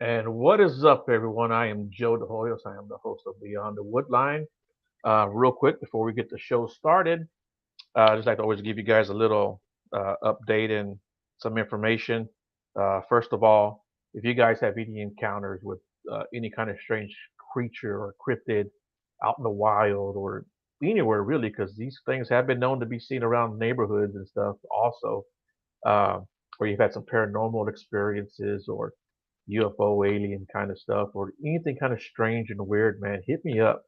And what is up, everyone? I am Joe DeHoyos. I am the host of Beyond the Woodline. Real quick, before we get the show started, I just like to always give you guys a little update and some information. First of all, if you guys have any encounters with any kind of strange creature or cryptid out in the wild or anywhere really, because these things have been known to be seen around neighborhoods and stuff also, uh, or you've had some paranormal experiences or UFO alien kind of stuff or anything kind of strange and weird, man, hit me up.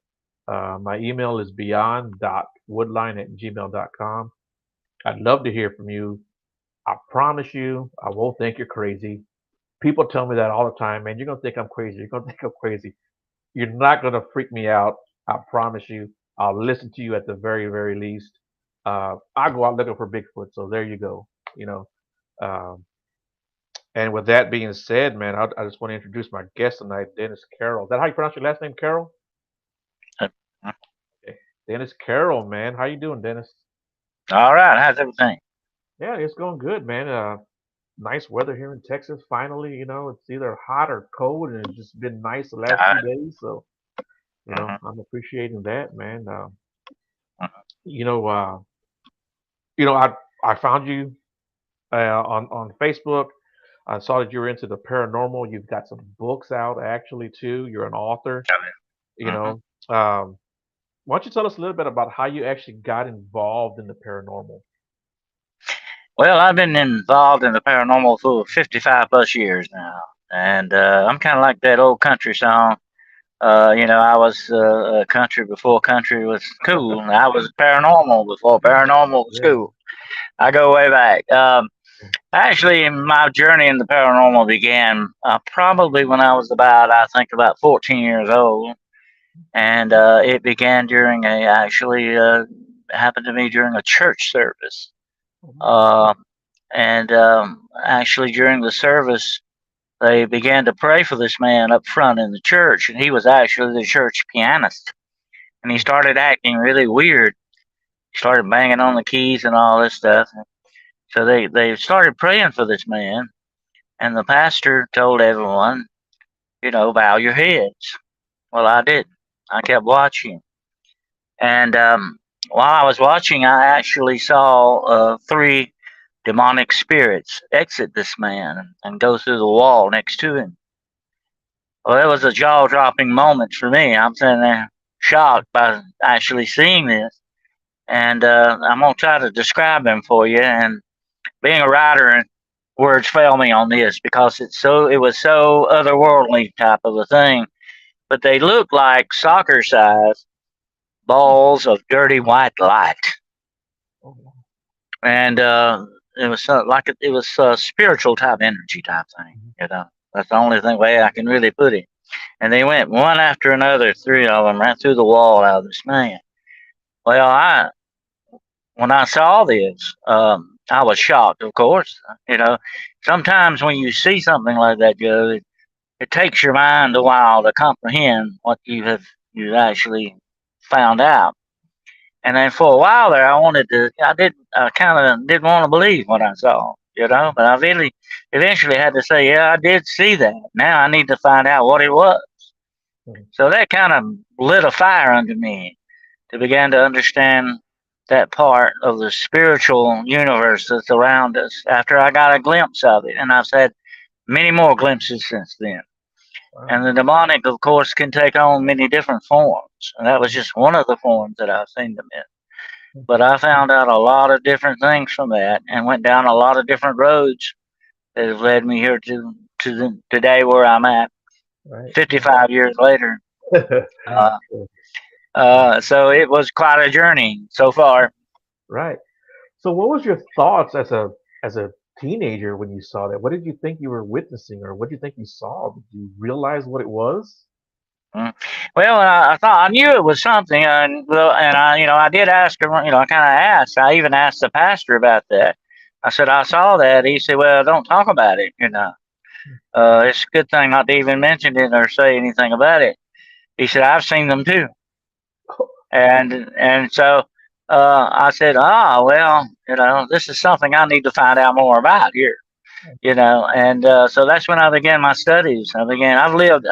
My email is beyond.woodline@gmail.com. I'd love to hear from you. I promise you, I won't think you're crazy. People tell me that all the time, man. You're going to think I'm crazy. You're going to think I'm crazy. You're not going to freak me out. I promise you. I'll listen to you at the very, very least. I go out looking for Bigfoot. So there you go. You know, um, and with that being said, man, I just want to introduce my guest tonight, Dennis Carroll. Is that how you pronounce your last name, Carroll? Uh, Okay. Dennis Carroll, man. How you doing, Dennis? All right, how's everything? Yeah, it's going good, man. Nice weather here in Texas. Finally, it's either hot or cold, and it's just been nice the last few Uh, days. So, mhm, I'm appreciating that, man. mhm. You know, uh, I found you on Facebook. I saw that you were into the paranormal. You've got some books out actually too. You're an author. You Mhm. know, um, why don't you tell us a little bit about how you actually got involved in the paranormal? Well, I've been involved in the paranormal for 55 plus years now, and I'm kind of like that old country song. I was country before country was cool. And I was paranormal before paranormal was Yeah. cool. I go way back. Actually, my journey in the paranormal began probably when I was I think, about 14 years old. And it began during happened to me during a church service. Uh, and Actually, during the service, they began to pray for this man up front in the church, and he was actually the church pianist. And he started acting really weird. He started banging on the keys and all this stuff. So they started praying for this man, and the pastor told everyone, bow your heads. Well, I did. I kept watching. And while I was watching, I actually saw three demonic spirits exit this man and go through the wall next to him. Well, it was a jaw dropping moment for me. I'm sitting there shocked by actually seeing this. And I'm going to try to describe them for you. And being a writer, and words fail me on this because it was so otherworldly type of a thing. But they looked like soccer size balls of dirty white light. Oh, And it was it was a spiritual type energy type thing. mhm. That's the only way I can really put it. And they went one after another, three of them, right through the wall out of this man. Well, I when I saw this, I was shocked. Of course, sometimes when you see something like that, Joe, it takes your mind a while to comprehend what you actually found out. And then for a while there, I kind of didn't want to believe what I saw, but I really eventually had to say, yeah, I did see that. Now I need to find out what it was. Mhm. So that kind of lit a fire under me to begin to understand that part of the spiritual universe that's around us after I got a glimpse of it. And I've had many more glimpses since then. And Wow. the demonic, of course, can take on many different forms. And that was just one of the forms that I've seen them in. But I found out a lot of different things from that and went down a lot of different roads that have led me here to today where I'm at, Right. Right. 55 years later. Uh, so it was quite a journey so far. Right. So, what was your thoughts as a teenager when you saw that? What did you think you were witnessing, or what did you think you saw? Did you realize what it was? Mm. Well, I thought I knew it was something, and I did ask her. I kind of asked. I even asked the pastor about that. I said I saw that. He said, "Well, don't talk about it. It's a good thing not to even mention it or say anything about it." He said, "I've seen them too," and so I said, "Ah, well, this is something I need to find out more about here." And so that's when I began my studies. I've lived,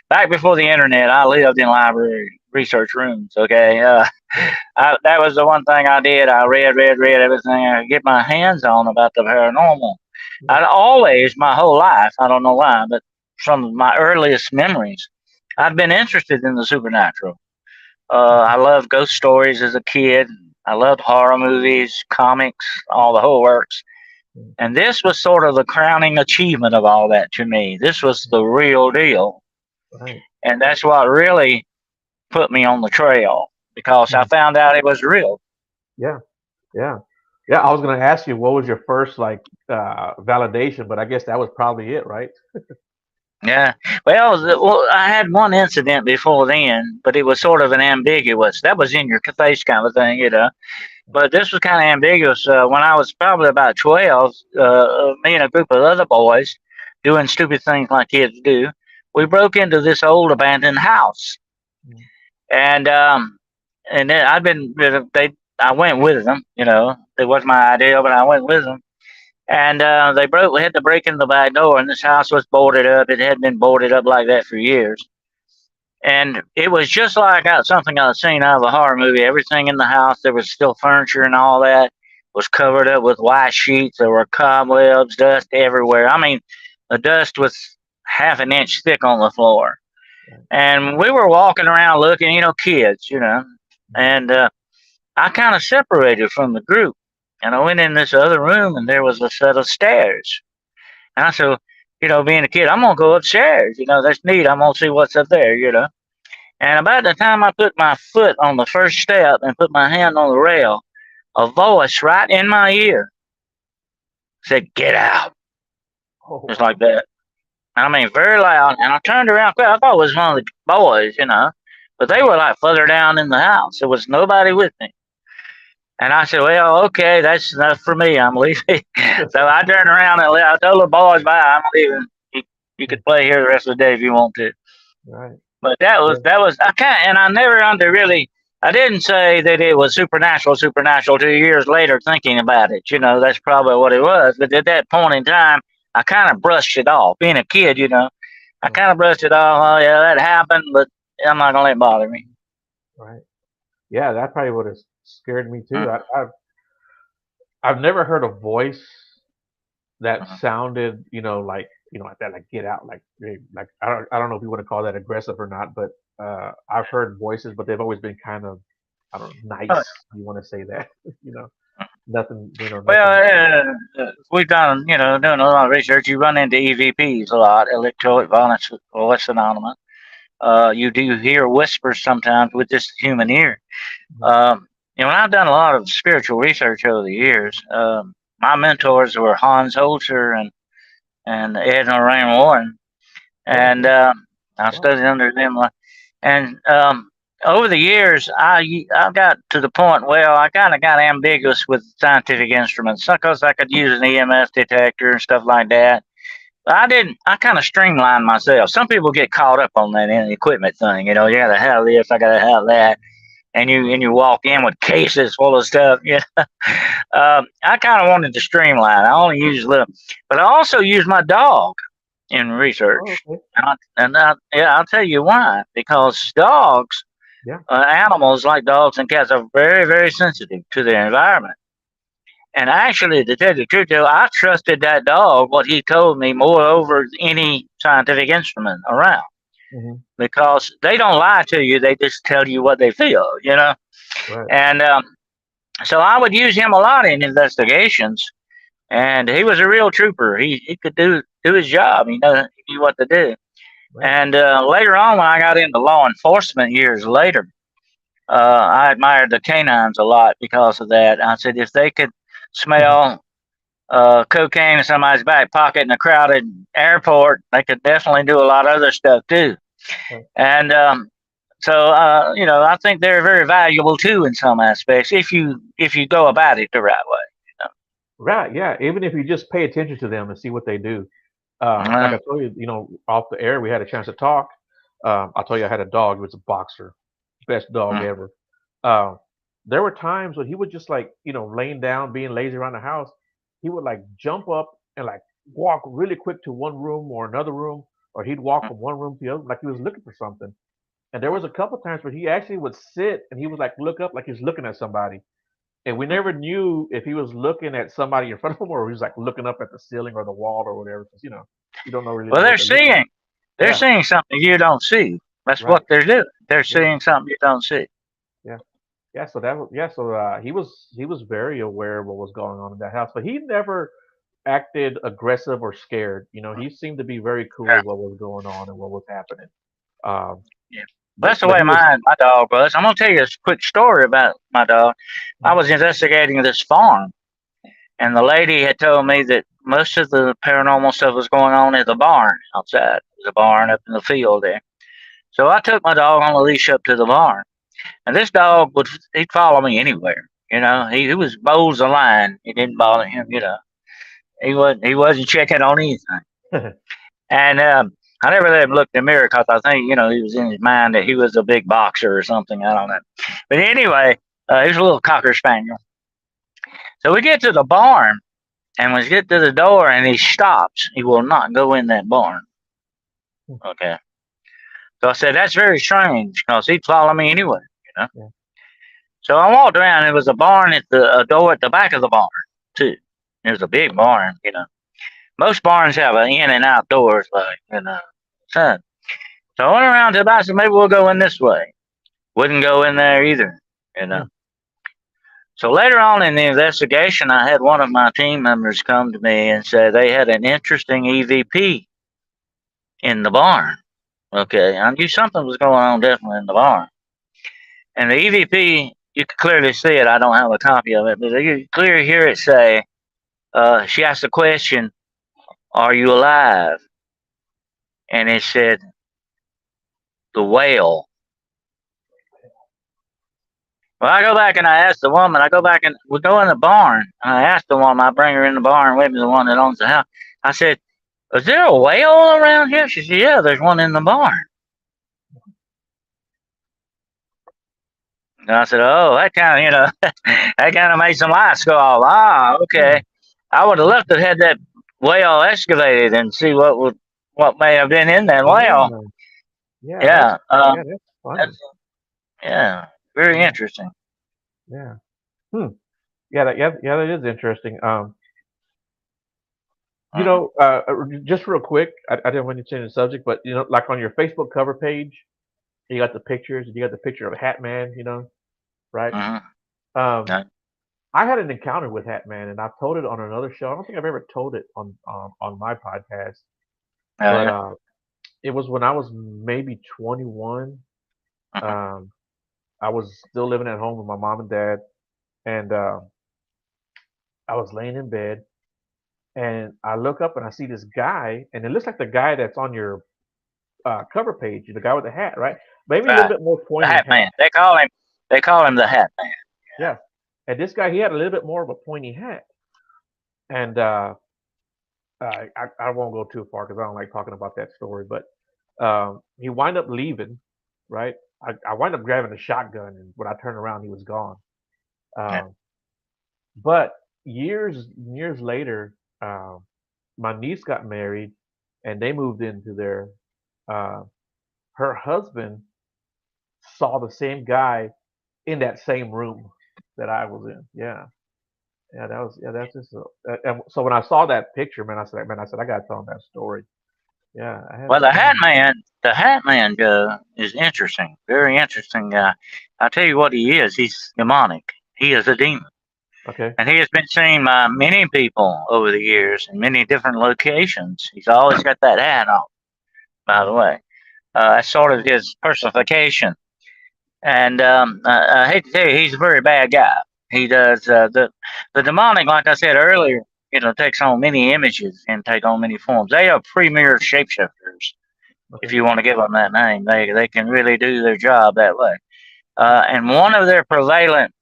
back before the internet, I lived in library research rooms, okay? That was the one thing I did. I read everything I could get my hands on about the paranormal. Yeah. I'd always, my whole life, I don't know why, but from my earliest memories, I'd been interested in the supernatural. I loved ghost stories as a kid. I loved horror movies, comics, all the whole works. Mhm. And this was sort of the crowning achievement of all that to me. This was the real deal. Right. And that's what really put me on the trail because I Mhm. found out it was real. Yeah. Yeah. Yeah. I was gonna ask you what was your first like validation, but I guess that was probably it, right? Yeah. Well, I had one incident before then, but it was sort of an ambiguous. That was in your face kind of thing. But this was kind of ambiguous. When I was probably about 12, me and a group of other boys doing stupid things like kids do, we broke into this old abandoned house. Mhm. And then I went with them. It wasn't my idea, but I went with them. And we had to break in the back door, and this house was boarded up. It had been boarded up like that for years. And it was just like something I'd seen out of a horror movie. Everything in the house, there was still furniture and all that, was covered up with white sheets. There were cobwebs, dust everywhere. I mean, the dust was half an inch thick on the floor. Right. And we were walking around looking, kids. Mhm. And I kind of separated from the group. And I went in this other room, and there was a set of stairs. And I said, being a kid, I'm going to go upstairs. That's neat. I'm going to see what's up there. And about the time I put my foot on the first step and put my hand on the rail, a voice right in my ear said, "Get out." Oh Just wow. like that. I mean, very loud. And I turned around quick. I thought it was one of the boys. But they were like further down in the house. There was nobody with me. And I said, well, okay, that's enough for me. I'm leaving. So I turned around and I told the boys, bye, I'm leaving. You could play here the rest of the day if you want to. Right. But that Yeah. was that was I can't, and I never under really. I didn't say that it was supernatural 2 years later thinking about it. That's probably what it was. But at that point in time, I kind of brushed it off. Being a kid, I Right. kind of brushed it off. Oh yeah, that happened, but I'm not gonna let it bother me. Right. Yeah, that probably would have scared me too. Mm-hmm. I've never heard a voice that Mm-hmm. sounded, like that, like get out, like I don't know if you want to call that aggressive or not, but I've heard voices, but they've always been kind of, I don't know, nice. You want to say that, you know, nothing, nothing. Well, we've done, doing a lot of research. You run into EVPs a lot, electronic violence anonymous. You do hear whispers sometimes with just the human ear. Mhm. Um, I've done a lot of spiritual research over the years. My mentors were Hans Holzer and Ed and Lorraine Warren, Oh, and okay. I Wow. studied under them. And over the years, I got to the point where I kind of got ambiguous with scientific instruments because I could use an EMF detector and stuff like that. But I didn't. I kind of streamlined myself. Some people get caught up on that in the equipment thing. You gotta have this, I gotta have that, and you Right. and you walk in with cases full of stuff. I kind of wanted to streamline. I only use little, but I also use my dog in Oh, research. okay. Yeah, I'll tell you why. Because dogs, Yeah. animals like dogs and cats, are very, very sensitive to their environment. And actually, to tell you the truth, though, I trusted that dog, what he told me, more over any scientific instrument around. Hmm. Because they don't lie to you, they just tell you what they feel. Right. And so I would use him a lot in investigations. And he was a real trooper. He could do his job. He knew what to do. Right. And later on, when I got into law enforcement years later, I admired the canines a lot because of that. I said if they could smell cocaine in somebody's back pocket in a crowded airport, they could definitely do a lot of other stuff too. Right. And so I think they're very valuable too in some aspects if you go about it the right way. Right. Yeah. Even if you just pay attention to them and see what they do. Like Uh, I told you, off the air, we had a chance to talk. I told you I had a dog. He was a boxer, best dog mm, ever. Uh, there were times when he would just like, laying down, being lazy around the house. He would like jump up and like walk really quick to one room or another room, or he'd walk from one room to the other like he was looking for something. And there was a couple times where he actually would sit and he would like look up like he was looking at somebody. And we never knew if he was looking at somebody in front of him or he was like looking up at the ceiling or the wall or whatever. Because you don't know really know Well, what they're looking at. they're Yeah, seeing something you don't see. That's right. what they're doing. They're Yeah, seeing something you don't see. yeah, yeah. So that was yeah. So he was very aware of what was going on in that house, but he never acted aggressive or scared. He seemed to be very cool Yeah. with what was going on and what was happening. Um, Yeah. but That's the but way he was. my dog was. I'm gonna tell you a quick story about my dog. I Mhm. was investigating this farm, and the lady had told me that most of the paranormal stuff was going on in the barn outside. There's a barn up in the field there. So I took my dog on a leash up to the barn, and this dog he'd follow me anywhere. He was bold as a lion. It didn't bother him. He wasn't checking on anything. And I never let him look in the mirror because I think he was in his mind that he was a big boxer or something. I don't know. But anyway, he was a little cocker spaniel. So we get to the barn, and we get to the door, and he stops. He will not go in that barn. Okay. So I said that's very strange because he'd follow me anyway. You know. Yeah. So I walked around. There was a door at the back of the barn too. It was a big barn. Most barns have an in and out doors, like. So I went around to the back. Said maybe we'll go in this way. Wouldn't go in there either. You know. Hmm. So later on in the investigation, I had one of my team members come to me and say they had an interesting EVP in the barn. Okay, I knew something was going on definitely in the barn. And the EVP, you could clearly see it. I don't have a copy of it, but you could clearly hear it say, she asked the question, "Are you alive?" And it said, "The whale." Well, I go back and I ask the woman, I go back and we go in the barn. And I asked the woman, I bring her in the barn with me, the one that owns the house. I said, "Is there a whale around here?" She said, "Yeah, there's one in the barn." And I said, "Oh, that kind of, that kind of made some lights go off. Ah, Hmm. okay. I would have loved to have had that whale excavated and see what may have been in that whale. Yeah. Yeah. Yeah, That's funny. that's yeah, very Yeah. interesting. Yeah. Hmm. Yeah. That is interesting. Hmm. Just real quick, I didn't want to change the subject, but like on your Facebook cover page, you got the pictures. You got the picture of Hat Man. Right? Hmm. Um, Yeah, I had an encounter with Hat Man, and I've told it on another show. I don't think I've ever told it on my podcast, but yeah, it was when I was maybe 21. yeah. Um, I was still living at home with my mom and dad, and I was laying in bed, and I look up and I see this guy, and it looks like the guy that's on your cover page, the guy with the hat, right? Maybe a little Right. bit more The pointy Hat hat. Man. They call him the Hat Man. Yeah. And this guy, he had a little bit more of a pointy hat. And I won't go too far because I don't like talking about that story. But he wind up leaving, right? I wind up grabbing a shotgun, and when I turned around, he was gone. Yeah. Um, but years later, my niece got married, and they moved into their. Uh, her husband saw the same guy in that same room that I was in. Yeah. Yeah, that's just and so when I saw that picture, man, I gotta tell him that story. Yeah, I had Well, a I had The Hat Man is interesting. Very interesting guy. I'll tell you what he is. He's demonic. He is a demon. okay. And he has been seen by many people over the years in many different locations. He's always got that hat on, by the Hmm. way. That's sort of his personification. And I hate to tell you, he's a very bad guy. He does the demonic, like I said earlier. Takes on many images and take on many forms. They are premier shapeshifters, if Okay. you want to give them that name. They can really do their job that way. And one of their prevalent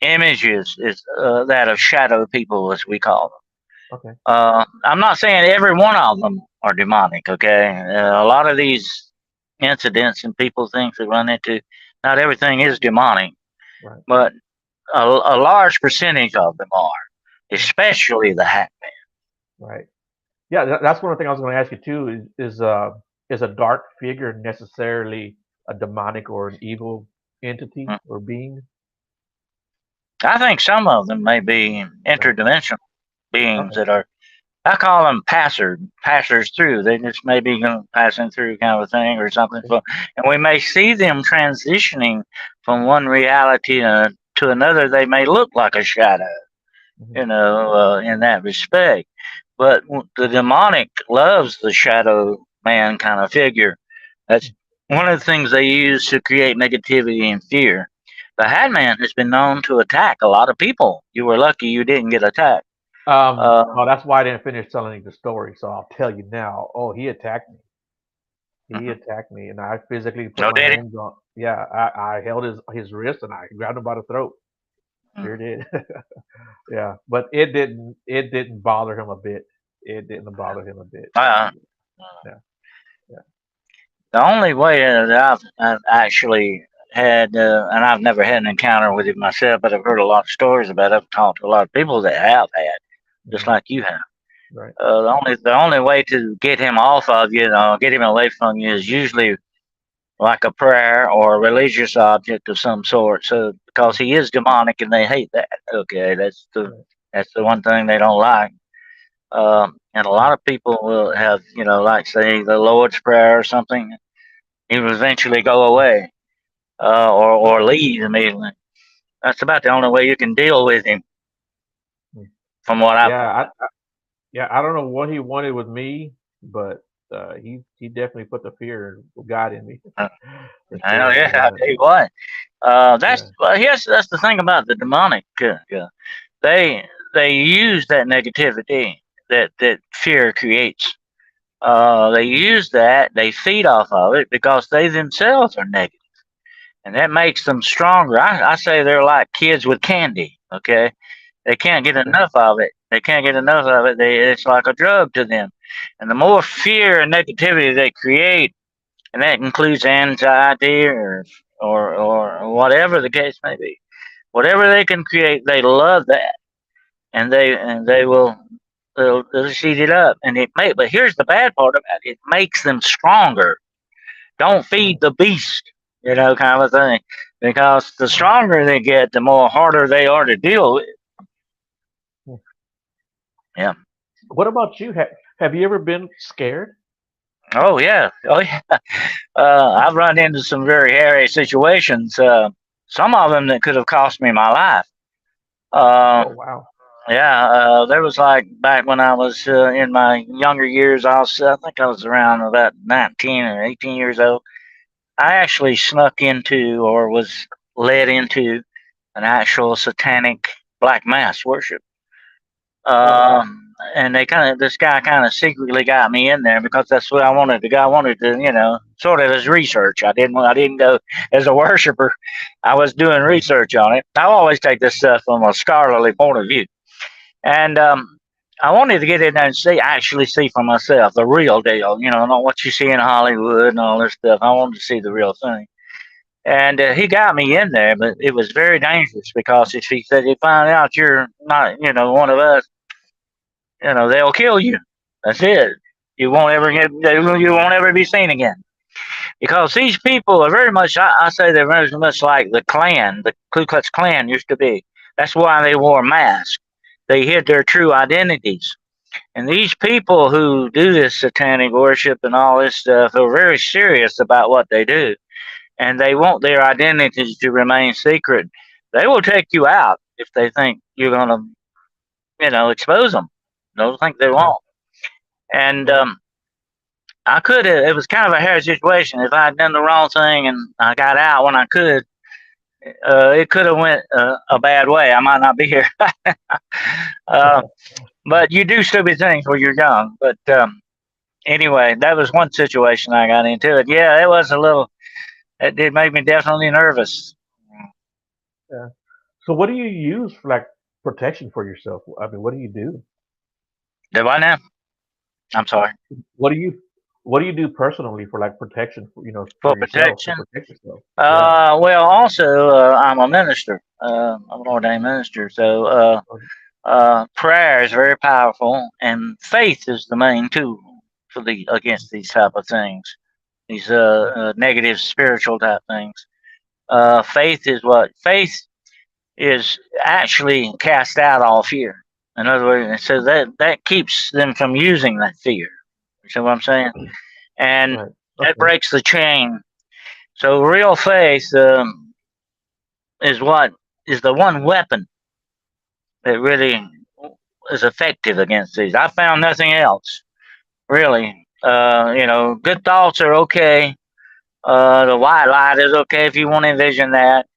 images is that of shadow people, as we call them. Okay. I'm not saying every one of them are demonic. Okay, a lot of these incidents and people things they run into, not everything is demonic, Right. but a large percentage of them are, Hmm. especially the Hat Man. Right. Yeah, that's one of the things I was going to ask you too. Is a dark figure necessarily a demonic or an evil entity Mm. or being? I think some of them may be Right. interdimensional beings Okay. that are, I call them passers through. They just may be passing through kind of a thing or something. Okay. So, and we may see them transitioning from one reality to another. They may look like a shadow, Hmm. in that respect. But the demonic loves the shadow man kind of figure. That's one of the things they use to create negativity and fear. The Hat Man has been known to attack a lot of people. You were lucky you didn't get attacked. Oh, that's why I didn't finish telling you the story. So I'll tell you now. Oh, he attacked me. He Mhm. attacked me, and I physically put No, my did he? hands on. Yeah, I held his wrist and I grabbed him by the throat. Sure Mm. did. Yeah, but it didn't bother him a bit. It didn't bother him a bit. Uh, Yeah, yeah. the only way that I've actually had, and I've never had an encounter with it myself, but I've heard a lot of stories about it. I've talked to a lot of people that have had, just Hmm. like you have. Right. The only way to get him off of you, get him away from you, is usually like a prayer or a religious object of some sort. So because Hmm. he is demonic and they hate that. Okay, Right. that's the one thing they don't like. And a lot of people will have, like say the Lord's Prayer or something. He will eventually go away, or leave immediately. That's about the only way you can deal with him, Mm. from what I've Yeah, found. yeah. I don't know what he wanted with me, but he definitely put the fear of God in me Uh, for Hell sure. yeah, I Yeah, tell you what. yeah. That's the thing about the demonic. They they use that negativity that fear creates. They use that. They feed off of it because they themselves are negative, and that makes them stronger. I say they're like kids with candy. Okay, they can't get Okay. enough of it. They can't get enough of it. It's like a drug to them, and the more fear and negativity they create, and that includes anxiety or whatever the case may be. Whatever they can create, they love that, and they will they'll just eat it up. But here's the bad part about it: it makes them stronger. Don't feed Right. the beast, kind of a thing, because the Right. stronger they get, the more harder they are to deal with. Hmm. Yeah. What about you? Have you ever been scared? Oh yeah. Oh yeah. I've run into some very hairy situations. Some of them that could have cost me my life. Oh Um, wow. yeah, there was like back when I was in my younger years. I think I was around about 19 or 18 years old. I actually snuck into or was led into an actual satanic black mass worship. Oh wow. And this guy kind of secretly got me in there because that's what I wanted to go. I wanted to, sort of as research. I didn't go as a worshiper. I was doing Mhm. research on it. I always take this stuff from a scholarly point of view. And I wanted to get in there and actually see for myself the real deal, not what you see in Hollywood and all this stuff. I wanted to see the real thing. And he got me in there, but it was very dangerous because if he said he find out you're not, one of us, they'll kill you. That's it. You won't ever be seen again. Because these people are very much, I say they're very much like the Klan, the Ku Klux Klan used to be. That's why they wore masks. They hid their true identities. And these people who do this satanic worship and all this stuff are very serious about what they do. And they want their identities to remain secret. They will take you out if they think you're going to, expose them. Don't think they Right. won't. And Right. I could have, it was kind of a hairy situation. If I had done the wrong thing and I got out when I could, it could have went a bad way. I might not be here. uh, but you do stupid things when you're young. But anyway, that was one situation I got into. It. Yeah, it was a little. It did make me definitely nervous. Yeah. So what do you use for like protection for yourself? I mean, what do you do? Do I now? I'm sorry. What do you what do you do personally for like protection for For for yourself to protection. protect yourself? Yeah. Well, also, I'm a minister. I'm an ordained minister. So, Prayer is very powerful, and faith is the main tool for the against these type of things, these negative spiritual type things. Faith is what faith is actually cast out all fear. In other words, so that keeps them from using that fear. You see what I'm saying? And Right. that Okay. breaks the chain. So real faith is what is the one weapon that really is effective against these. I found nothing else really. Good thoughts are okay. The white light is okay if you want to envision that.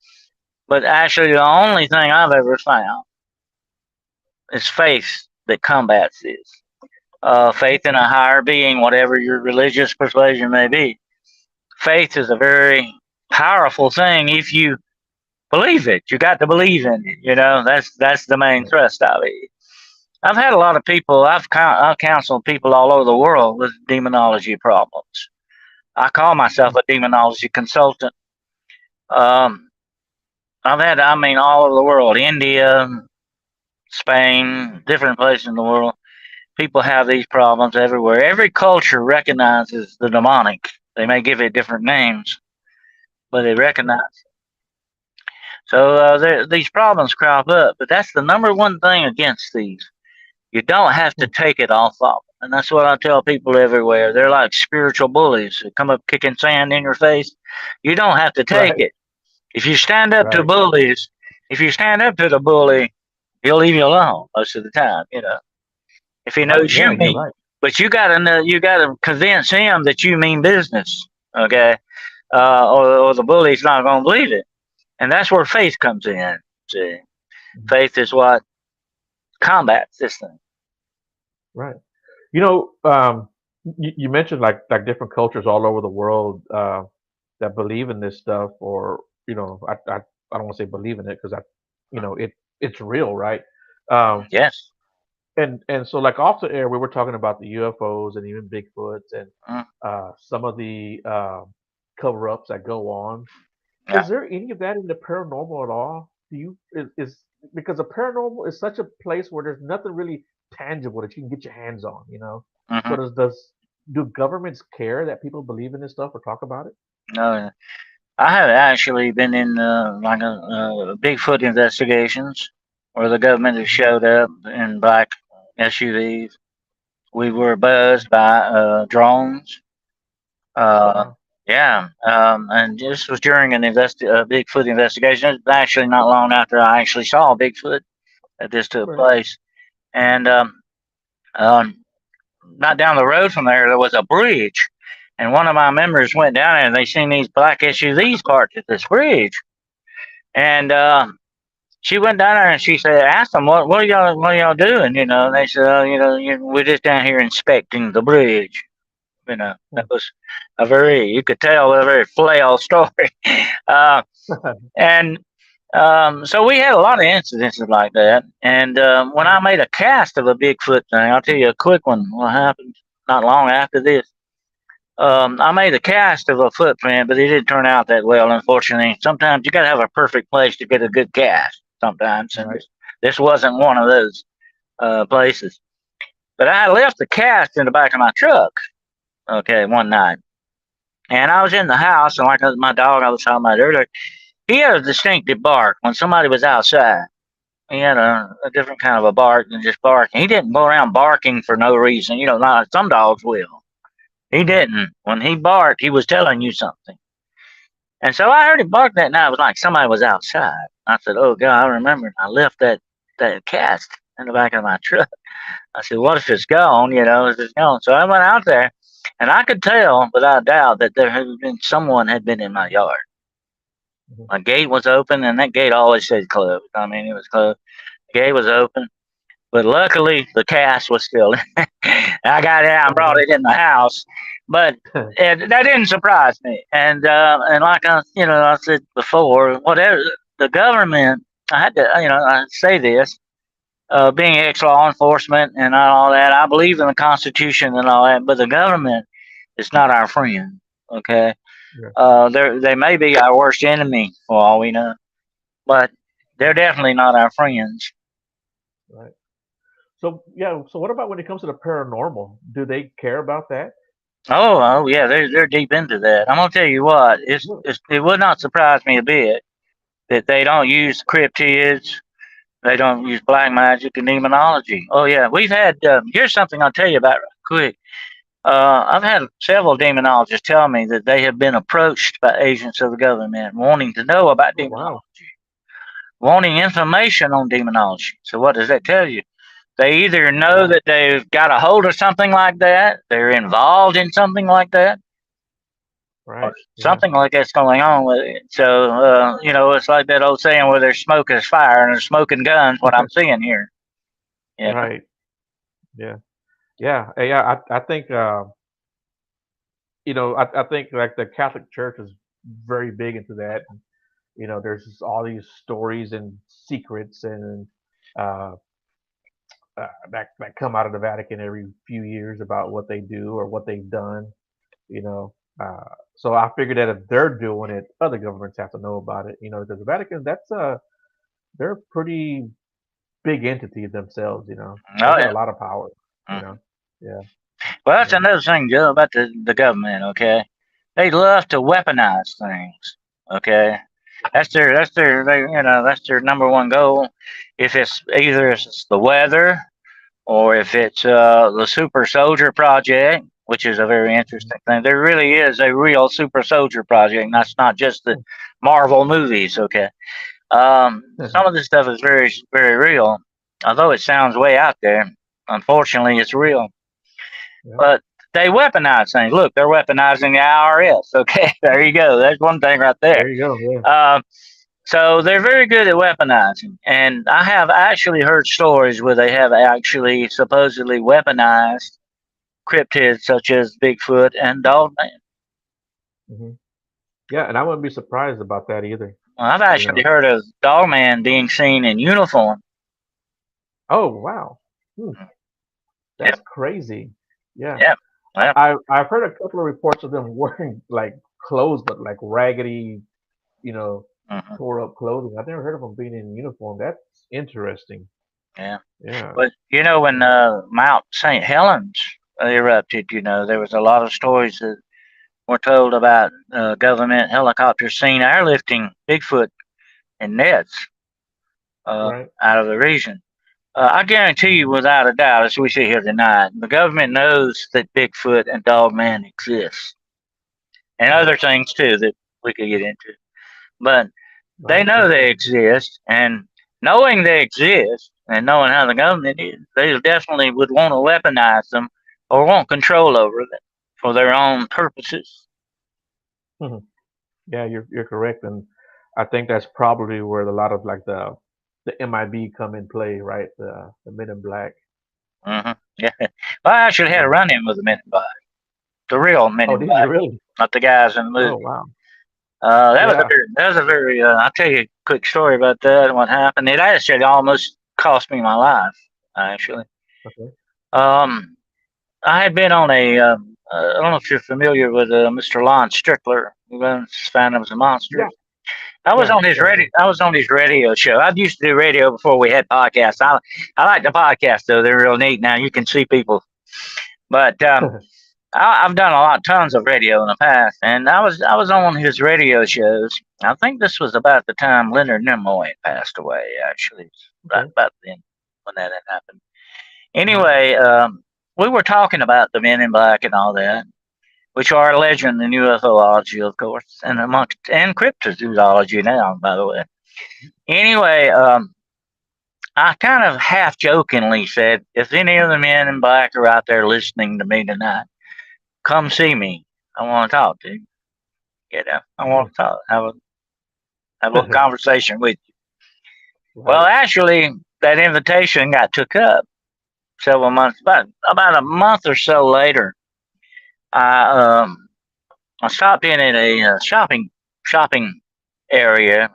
But actually, the only thing I've ever found is faith that combats this. Faith in Okay. a higher being, whatever your religious persuasion may be. Faith is a very powerful thing if you believe it. You got to believe in it. That's the main Right. thrust of it. I've had a lot of people. I've counseled people all over the world with demonology problems. I call myself Mm. a demonology consultant. Um, I mean, all over the world, India, Spain, different places in the world. People have these problems everywhere. Every culture recognizes the demonic. They may give it different names, but they Right. recognize. So these problems crop up, but that's the number one thing against these. You don't have to Mm. take it off of them. And that's what I tell people everywhere. They're like spiritual bullies who come up kicking sand in your face. You don't have to take Right. it. If you stand up to Right. bullies, if you stand up to the bully, he'll leave you alone most of the time. If he Right. knows Yeah, you you're mean. right. But you gotta know, you gotta convince him that you mean business, okay? Or the bully's not gonna believe it, and that's where faith comes in. See, Mhm. faith is what combats this thing. Right. You know, you mentioned like different cultures all over the world that believe in this stuff, or I don't want to say believe in it because it's real, right? Um, Yes. and so like off the air, we were talking about the UFOs and even Bigfoots and Mm, some of the cover-ups that go on. yeah. Is there any of that in the paranormal at all? Do you is because the paranormal is such a place where there's nothing really tangible that you can get your hands on, you know? Hmm. So does do governments care that people believe in this stuff or talk about it? No, I have actually been in like Bigfoot investigations where the government has Hmm. showed up in black SUVs. We were buzzed by drones. Oh Uh, wow. yeah, and this was during a Bigfoot investigation. It was actually not long after I actually saw Bigfoot that this took Right. place. And um, not down the road from there was a bridge. And one of my members went down there and they seen these black SUVs parked at this bridge. And she went down there and she said, asked them, what are y'all doing? And they said, we're just down here inspecting the bridge. That Hmm. was you could tell, a very flail story. uh, and so we had a lot of incidences like that. And when I made a cast of a Bigfoot thing, I'll tell you a quick one. What happened not long after this? I made a cast of a footprint, but it didn't turn out that well, unfortunately. Sometimes you got to have a perfect place to get a good cast. Sometimes, and Right. this wasn't one of those places. But I left the cast in the back of my truck. Okay, one night, and I was in the house, and like my dog I was talking about earlier, he had a distinctive bark when somebody was outside. He had a different kind of a bark than just barking. He didn't go around barking for no reason. Not some dogs will. He Right. didn't. When he barked, he was telling you something. And so I heard him bark that night. It was like somebody was outside. I said, "Oh God!" I remember. I left that cast in the back of my truck. I said, "What if it's gone? If it's gone?" So I went out there, and I could tell without doubt that someone had been in my yard. Hmm. My gate was open, and that gate always said closed. I mean, it was closed. The gate was open, but luckily the cast was still in. I got it out and Oh brought wow. it in the house, but that didn't surprise me. And like I said before, whatever the government, I had to, I say this, being ex law enforcement and all that, I believe in the Constitution and all that, but the government is not our friend. Okay, Yeah. they may be our worst enemy for all we know, but they're definitely not our friends. right. So yeah, so what about when it comes to the paranormal? Do they care about that? Oh yeah, they're deep into that. I'm gonna tell you what, Really? it would not surprise me a bit that they don't use cryptids, they don't use black magic and demonology. Oh yeah, we've had. Here's something I'll tell you about real quick. I've had several demonologists tell me that they have been approached by agents of the government wanting to know about Oh wow. demonology, wanting information on demonology. So what does that tell you? They either know Right. that they've got a hold of something like that, they're involved in something like that, or Right. Yeah. something like that's going on with it. So, it's like that old saying where there's smoke is fire and there's smoking guns, what I'm seeing here. Yeah. Right. Yeah. Yeah. Yeah. I think I think like the Catholic Church is very big into that. There's just all these stories and secrets and uh, that come out of the Vatican every few years about what they do or what they've done. You know, so I figured that if they're doing it, other governments have to know about it. Because the Vatican, they're a pretty big entity themselves. They Oh, got yeah. a lot of power. You Mhm. know, yeah, Well, that's yeah, another thing, Joe, about the government, okay? They love to weaponize things, okay? That's their number one goal. If it's either it's the weather or if it's the Super Soldier Project, which is a very mhm. interesting thing. There really is a real Super Soldier Project, and that's not just the Marvel movies. Okay, some of this stuff is very, very real, although it sounds way out there. Unfortunately, it's real. Yeah, But they weaponize things. Look, they're weaponizing the IRS. Okay, there you go. That's one thing right there. there you go. Yeah, Um, so they're very good at weaponizing, and I have actually heard stories where they have actually supposedly weaponized cryptids such as Bigfoot and Dogman. hmm yeah, and I wouldn't be surprised about that either. Well, I've You actually know. heard of Dogman being seen in uniform. Oh wow, hmm, Yep, that's crazy. Yeah, yep, well, I've heard a couple of reports of them wearing like clothes, but like raggedy, you know, mhm, tore up clothing. I've never heard of them being in uniform. That's interesting. yeah. Yeah. But when Yeah. Mount St. Helens erupted, there was a lot of stories that were told about government helicopters seen airlifting Bigfoot and nets Right. out of the region. I guarantee you, Mhm. without a doubt, as we sit here tonight, the government knows that Bigfoot and Dogman exist, and Right. other things too that we could get into. But they Right. know they Definitely. exist, and knowing they exist, and knowing how the government is, they definitely would want to weaponize them or want control over them for their own purposes. Mhm. Yeah, you're correct, and I think that's probably where a lot of like the MIB come in play, right? The Men in Black. Yeah. Well, I actually had a Yeah. run in with the Men in Black, the real Men Oh, in did you Black, really? not the guys in the Oh, movie. wow. Yeah. That was a very. I'll tell you a quick story about that and what happened. It actually almost cost me my life. Actually, Okay. um, I had been on I don't know if you're familiar with Mr. Lon Strickler, who runs Phantoms and Yeah. Monsters. Yeah. Yeah. Yeah. I was on his radio show. I used to do radio before we had podcasts. I like the podcast though; they're real neat. Now you can see people, but I've done tons of radio in the past, and I was on his radio shows. I think this was about the time Leonard Nimoy had passed away. Actually, right Okay. about then when that had happened. Hmm. Anyway, we were talking about the Men in Black and all that, which are a legend in UFOlogy, of course, and amongst and cryptozoology now, by the way. Anyway, I kind of half jokingly said, if any of the Men in Black are out there listening to me tonight, come see me. I want to talk to you. I want to talk, have a little conversation with you. Well, Right. actually, that invitation got took up several months, about a month or so later. I I stopped in at a shopping area,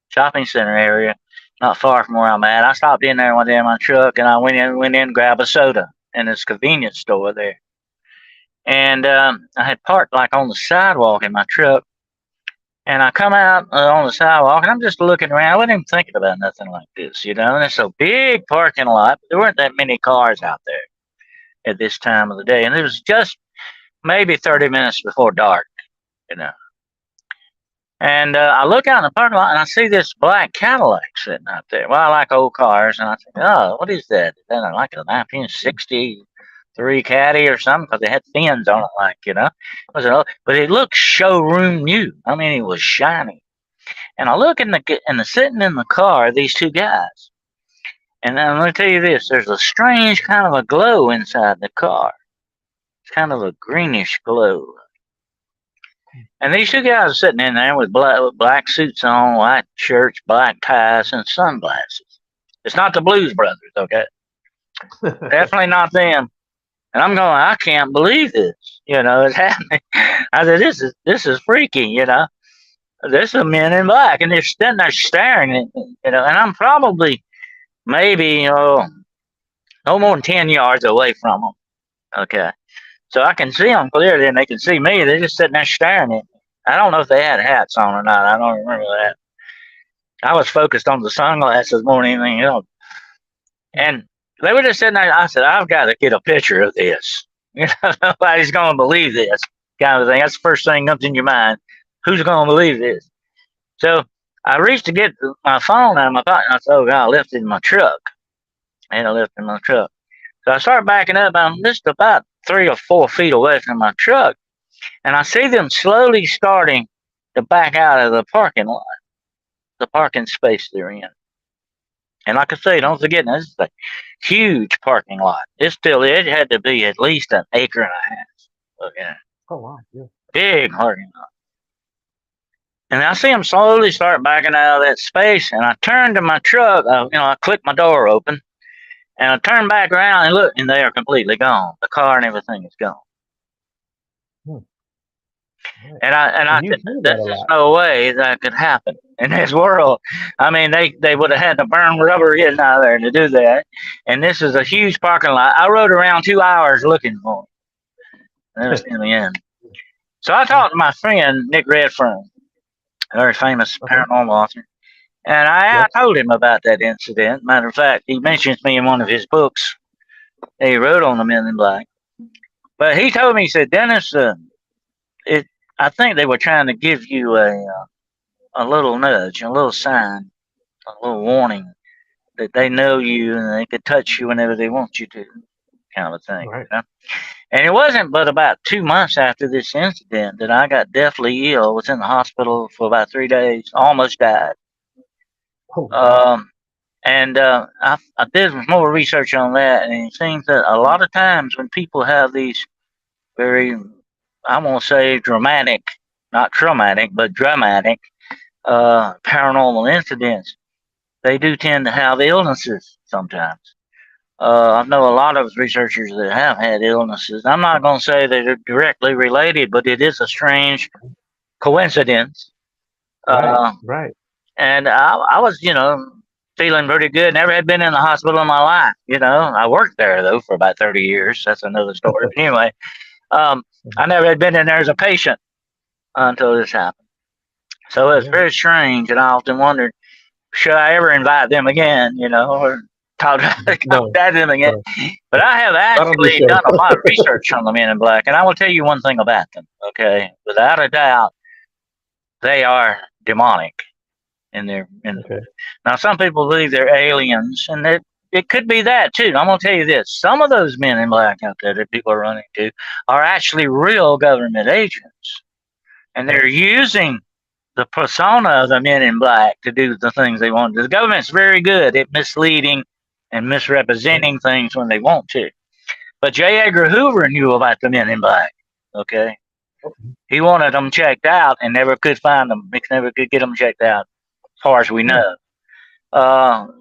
shopping center area, not far from where I'm at. I stopped in there one day in my truck, and I went in and grabbed a soda in this convenience store there. And I had parked like on the sidewalk in my truck, And I come out on the sidewalk, and I'm just looking around. I wasn't even thinking about nothing like this, you know. And it's a big parking lot. But there weren't that many cars out there at this time of the day, and it was just maybe 30 minutes before dark, you know. And I look out in the parking lot, and I see this black Cadillac sitting out there. Well, I like old cars, and I think, oh, what is that? Is that like a 1963 Caddy or something? Because it had fins on it, like, you know. But it looked showroom new. I mean, it was shiny. And I look in the sitting in the car, these two guys. And then let me tell you this: there's a strange kind of a glow inside the car. It's kind of a greenish glow. And these two guys are sitting in there with black suits on, white shirts, black ties, and sunglasses. It's not the Blues Brothers, okay? Definitely not them. And I'm going, I can't believe this. You know, it's happening. I said, this is freaky. You know, there's some men in black, and they're sitting there staring at me. You know, and I'm probably maybe no more than 10 yards away from them. Okay, so I can see them clearly, and they can see me. They're just sitting there staring at me. I don't know if they had hats on or not. I don't remember that. I was focused on the sunglasses more than anything else. And they were just sitting there. I said, I've got to get a picture of this. You know, nobody's going to believe this kind of thing. That's the first thing that comes in your mind. Who's going to believe this? So I reached to get my phone out of my pocket. And I said, oh, God, I left it in my truck. And I left it in my truck. So I start backing up. I'm just about 3 or 4 feet away from my truck. And I see them slowly starting to back out of the parking lot, the parking space they're in. And like I say, don't forget, this is a huge parking lot. It had to be at least an acre and a half. Okay. Oh wow, yeah. Big parking lot. And I see them slowly start backing out of that space. And I turn to my truck. I click my door open. And I turn back around and look, and they are completely gone. The car and everything is gone. Hmm. Right. And I And you could, hear that there's a just lot. no way that could happen in this world. I mean, they would have had to burn rubber in out there to do that. And this is a huge parking lot. I rode around 2 hours looking for them. Never seen them again. So I Yeah. talked to my friend Nick Redfern, a very famous Okay. paranormal author, and I Yes. told him about that incident. Matter of fact, he mentions me in one of his books that he wrote on the Men in Black. But he told me, he said, Dennis, it. I think they were trying to give you a little nudge, a little sign, a little warning that they know you and they could touch you whenever they want you to, kind of a thing. Right. You know? And it wasn't but about 2 months after this incident that I got deathly ill. Was in the hospital for about 3 days, almost died. Oh wow. Um, and I did more research on that, and it seems that a lot of times when people have these very, I won't say dramatic, not traumatic, but dramatic paranormal incidents, they do tend to have illnesses sometimes. I know a lot of researchers that have had illnesses. I'm not going to say that they're directly related, but it is a strange coincidence. Right. Uh, Right. and I was, feeling pretty good. Never had been in the hospital in my life. I worked there though for about 30 years. That's another story. But anyway, um, I never had been in there as a patient until this happened. So it's Yeah. very strange, and I often wondered, should I ever invite them again, or talk No. to them again? No. But I have Not on this actually show. done a lot of research on the Men in Black, and I will tell you one thing about them. Okay, without a doubt, they are demonic in their. Okay. Now, some people believe they're aliens, and it could be that too. I'm gonna tell you this: some of those Men in Black out there that people are running to are actually real government agents, and Okay. they're using the persona of the Men in Black to do the things they want. The government's very good at misleading and Okay. misrepresenting things when they want to. But J. Edgar Hoover knew about the Men in Black. Okay, Okay. he wanted them checked out and never could find them. He never could get them checked out, as far as we Hmm. know.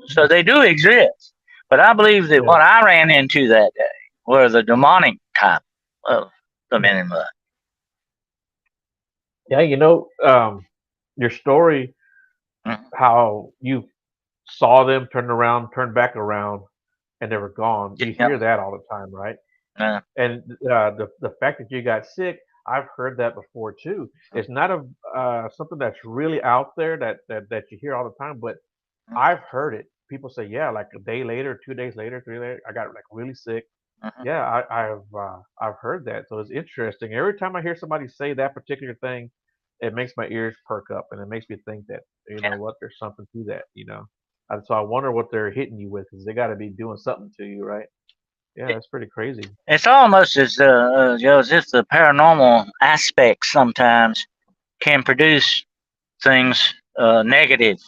So they do exist. But I believe that Yeah. what I ran into that day were the demonic type of the Hmm. Men in Black. Yeah. Your story, Mhm. how you saw them turn around, turn back around, and they were gone. You Yeah, hear that all the time, right? yeah, And the fact that you got sick, I've heard that before too. It's not a something that's really out there that you hear all the time, but I've heard it. People say, yeah, like a day later, 2 days later, 3 later, I got like really sick. Mhm. Yeah, I've heard that. So it's interesting. Every time I hear somebody say that particular thing, it makes my ears perk up, and it makes me think that you know Yeah. what, there's something to that. And so I wonder what they're hitting you with, because they got to be doing something to you, right? Yeah, It, that's pretty crazy. it's almost as if the paranormal aspects sometimes can produce things, negative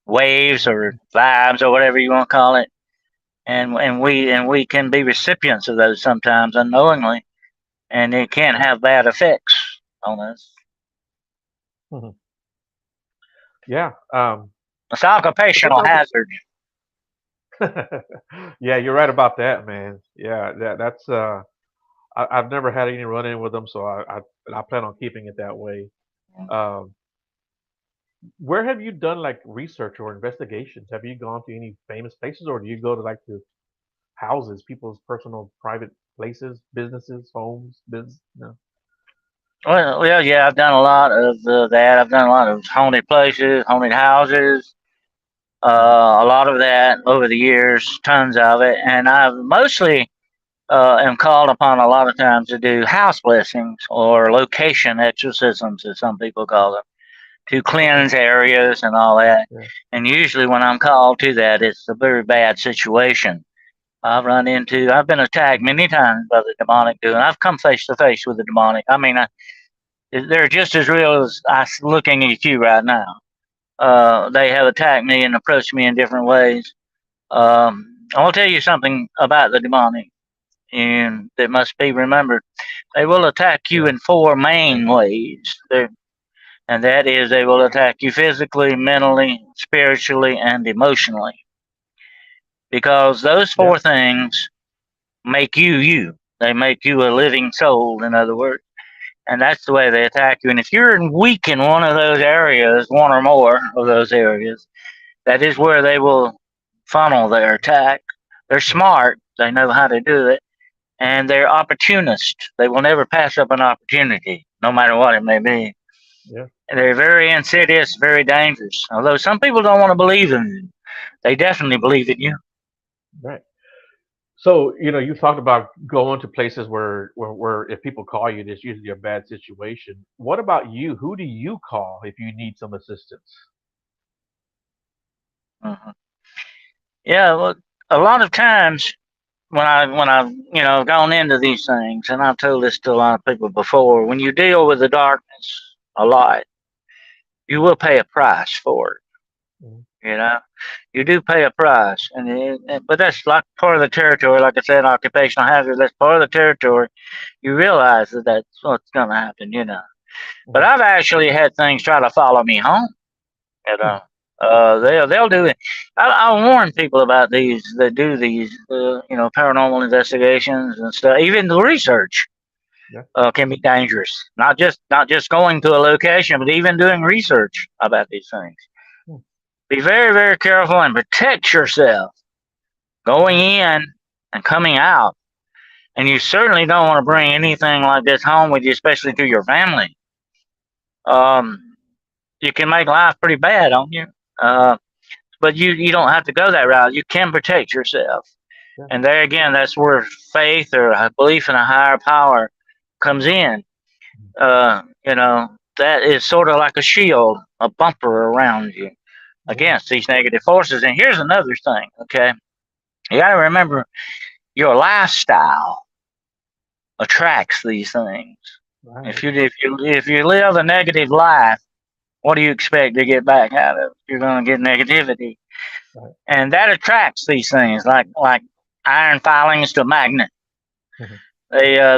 waves or vibes or whatever you want to call it, and we can be recipients of those sometimes unknowingly, and it can have bad effects on us. Mhm. Yeah. It's But you occupational know, hazard. yeah, you're right about that, man. Yeah, that's I've never had any run in with them, so I plan on keeping it that way. Um, where have you done like research or investigations? Have you gone to any famous places, or do you go to like the houses, people's personal private places, businesses, homes, business? No. Well, yeah, I've done a lot of that. I've done a lot of haunted places, haunted houses, Hmm. a lot of that over the years, tons of it, and I've mostly am called upon a lot of times to do house blessings or location exorcisms, as some people call them, to Okay. cleanse areas and all that. Yeah. And usually, when I'm called to that, it's a very bad situation. I've been attacked many times by the demonic doing. I've come face to face with the demonic. I mean, they're just as real as looking at you right now. They have attacked me and approached me in different ways. I will tell you something about the demonic, and that must be remembered. They will attack you Yeah. in four main ways. And that is, they will attack you physically, mentally, spiritually, and emotionally. Because those Yeah. four things make you you. They make you a living soul, in other words. And that's the way they attack you. And if you're weak in one of those areas, one or more of those areas, that is where they will funnel their attack. They're Yeah. smart, they know how to do it, and they're opportunists. They will never pass up an opportunity, no matter what it may be. Yeah. And they're very insidious, very dangerous. Although some people don't want to believe in you, they definitely believe in you. Right. So, you talked about going to places where if people call you, there's usually a bad situation. What about you? Who do you call if you need some assistance? Mhm. Yeah, well, a lot of times when I've gone into these things, and I've told this to a lot of people before, when you deal with the darkness a lot, you will pay a price for it. Mhm. You know, you do pay a price, but that's like part of the territory. Like I said, occupational hazard. That's part of the territory. You realize that that's what's going to happen. But Mhm. I've actually had things try to follow me home. You Hmm. know, they'll do it. I warn people about these that do these paranormal investigations and stuff. Even the research Yeah. can be dangerous. Not just going to a location, but even doing research about these things. Hmm. Be very very careful and protect yourself going Right. in and coming out. And you certainly don't want to bring anything like this home with you, especially to your family. Um, you can make life pretty bad on you. Uh, but you don't have to go that route. You can protect yourself. Yeah. And there again, that's where faith or a belief in a higher power comes in. Mhm. That is sort of like a shield, a bumper around you Yeah. against these negative forces. And here's another thing, okay? You got to remember your lifestyle attracts these things. If Right. you if you if you live a negative life, what do you expect to get back out of it? You're going to get negativity, Right. and that attracts these things like iron filings to a magnet. Mhm.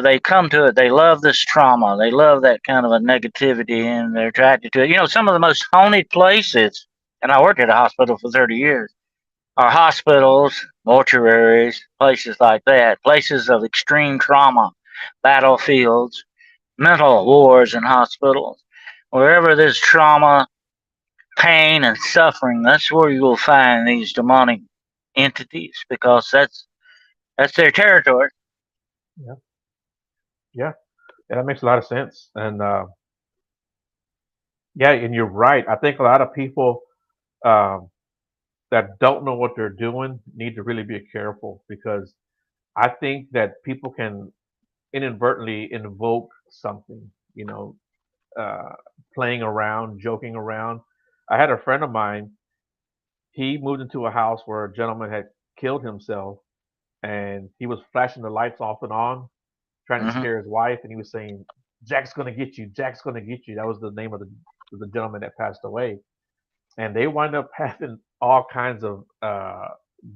They come to it. They love this trauma. They love that kind of a negativity, and they're attracted to it. Some of the most haunted places, and I worked at a hospital for 30 years, are hospitals, mortuaries, places like that, places of extreme trauma, battlefields, mental wards in hospitals. Wherever there's trauma, pain, and suffering, that's where you will find these demonic entities because that's their territory. Yeah. Yeah. Yeah, that makes a lot of sense. And yeah, and you're right. I think a lot of people um, that don't know what they're doing need to really be careful because I think that people can inadvertently invoke something, you know, uh, playing around, joking around. I had a friend of mine, he moved into a house where a gentleman had killed himself and he was flashing the lights off and on, trying to Hmm. scare his wife, and he was saying, Jack's gonna get you, Jack's gonna get you. That was the name of the gentleman that passed away. And they wind up having all kinds of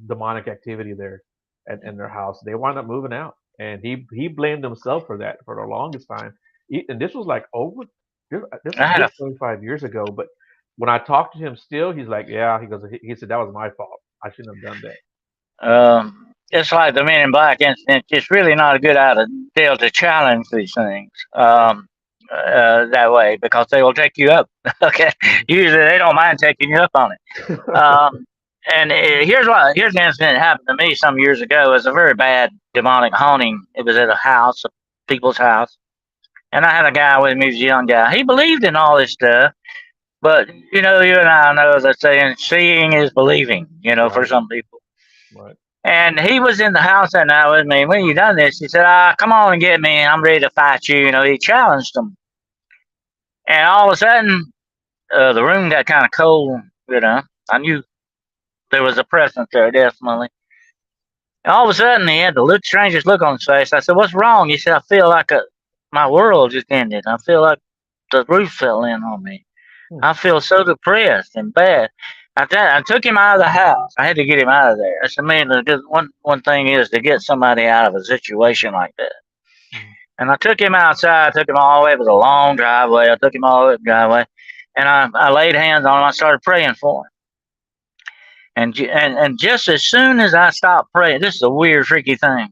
demonic activity there in their house. They wind up moving out, and he blamed himself for that for the longest time. And this was like over this I was a had good a 25 years ago. But when I talked to him, still he's like, yeah, he said that was my fault. I shouldn't have done that. It's like the Men in Black incident. It's really not a good idea to challenge these things Right. that way because they will take you up. Okay, Mhm. usually they don't mind taking you up on it. Um, and here's an incident that happened to me some years ago. It was a very bad demonic haunting. It was at a house, a people's house, and I had a guy with me, he was a young guy. He believed in all this stuff, but you and I know the saying, seeing is believing. For Right. some people. Right. And he was in the house that night with me. When you done this, he said, come on and get me. I'm ready to fight you. He challenged him. And all of a sudden, the room got kind of cold. I knew there was a presence there, definitely. And all of a sudden, he had the strangest look on his face. I said, "What's wrong?" He said, "I feel like my world just ended. I feel like the roof fell in on me. Hmm. I feel so depressed and bad." I took him out of the house. I had to get him out of there. I said, "Man, one thing is to get somebody out of a situation like that." Hmm. And I took him outside. I took him all the way. It was a long driveway. I took him all the way up the driveway, and I laid hands on him. I started praying for him. And just as soon as I stopped praying, this is a weird, freaky thing.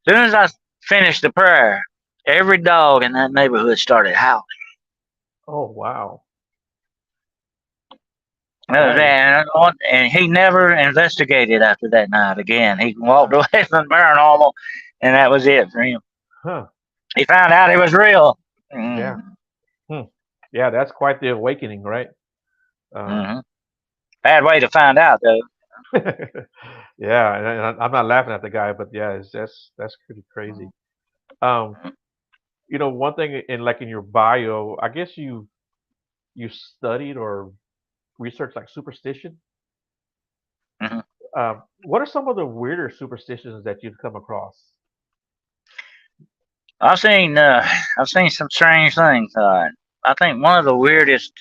As soon as I finished the prayer, every dog in that neighborhood started howling. Oh wow. That That is. and he never investigated after that night again. He walked Wow. away from paranormal, and that was it for him. Huh. He found out it was real. Mm. Yeah. Hmm. Yeah, that's quite the awakening, right? Um, Hmm. Bad way to find out, though. yeah, and I'm not laughing at the guy, but yeah, that's pretty crazy. Um, one thing in like in your bio, I guess you studied or researched like superstition. Hmm. What are some of the weirder superstitions that you've come across? I've seen uh, I've seen some strange things. I think one of the weirdest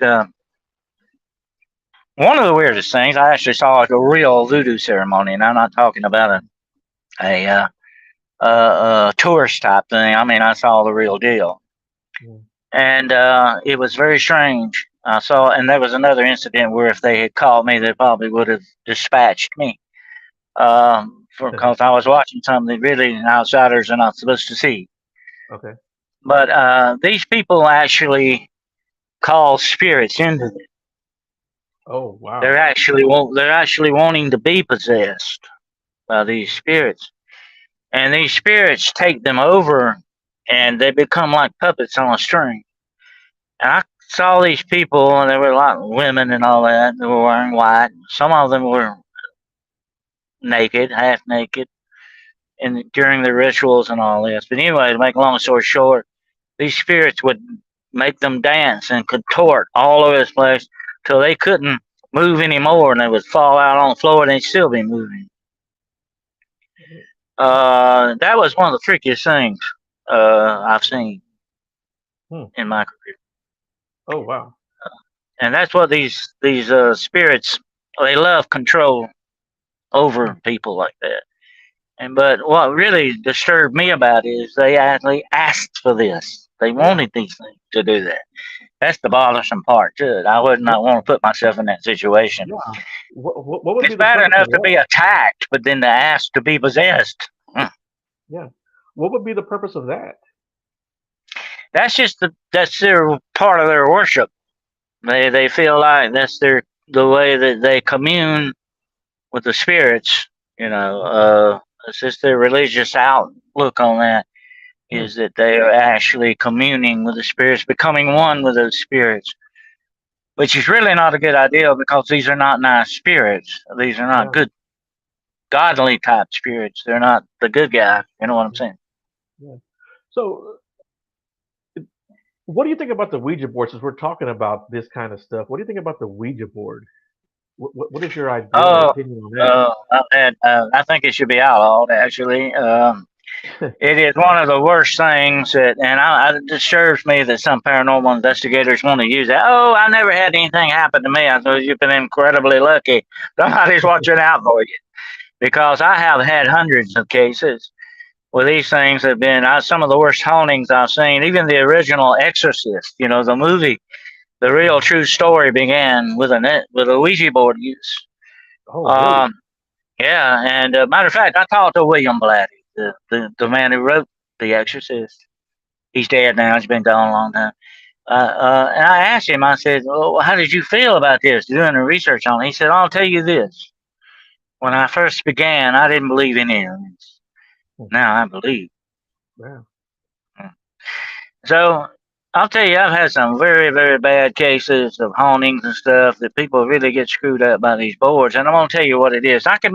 things I actually saw like a real voodoo ceremony, and I'm not talking about a tourist type thing. I mean, I saw the real deal, Mm. and it was very strange. I saw, and there was another incident where if they had called me, they probably would have dispatched me because I was watching something really outsiders are not supposed to see. Okay. But these people actually call spirits into them. Oh They're wow. actually they're actually wanting to be possessed by these spirits, and these spirits take them over, and they become like puppets on a string. And I saw these people, and there were a lot of women and all that. They were wearing white. Some of them were naked, half naked, and during the rituals and all this. But anyway, to make a long story short, these spirits would make them dance and contort all over this place till they couldn't move anymore, and they would fall out on the floor, and they'd still be moving. That was one of the freakiest things I've seen Hmm. in my career, Oh wow. and that's what these spirits, they love control Hmm. over people like that. And but what really disturbed me about it is they actually asked for this. They Yeah. wanted these things to do that. That's the bothersome part to it. I would What, not want to put myself in that situation. yeah. What would be It's the bad purpose of enough to that? be attacked, but then to ask to be possessed. Yeah. What would be the purpose of that? That's their part of their worship. They feel like that's the way that they commune with the spirits. It's just their religious outlook on that. Hmm. is that they are actually communing with the spirits, becoming one with those spirits, which is really not a good idea because these are not nice spirits. These are not Yeah. good, godly type spirits. They're not the good guy. You know what I'm saying? Yeah. So, what do you think about the Ouija board? Since we're talking about this kind of stuff, what do you think about the Ouija board? What is your idea or Oh, opinion on I think it should be outlawed. Actually, that? it is one of the worst things that, and it disturbs me that some paranormal investigators want to use it. Oh, I never had anything happen to me. I thought you've been incredibly lucky. Somebody's watching out for you because I have had hundreds of cases where these things have been some of the worst hauntings I've seen. Even the original Exorcist, the movie, the real Mhm. true story began with a Ouija board use. Oh, really? Um, yeah, and matter of fact, I talked to William Blatty, the man who wrote The Exorcist. He's dead now. He's been gone a long time. And I asked him, I said, well, how did you feel about this, doing the research on it? He said, I'll tell you this. When I first began, I didn't believe in aliens. Hmm. Now I believe. Yeah. So I'll tell you, I've had some very, very bad cases of hauntings and stuff that people really get screwed up by these boards. And I'm going to tell you what it is. I could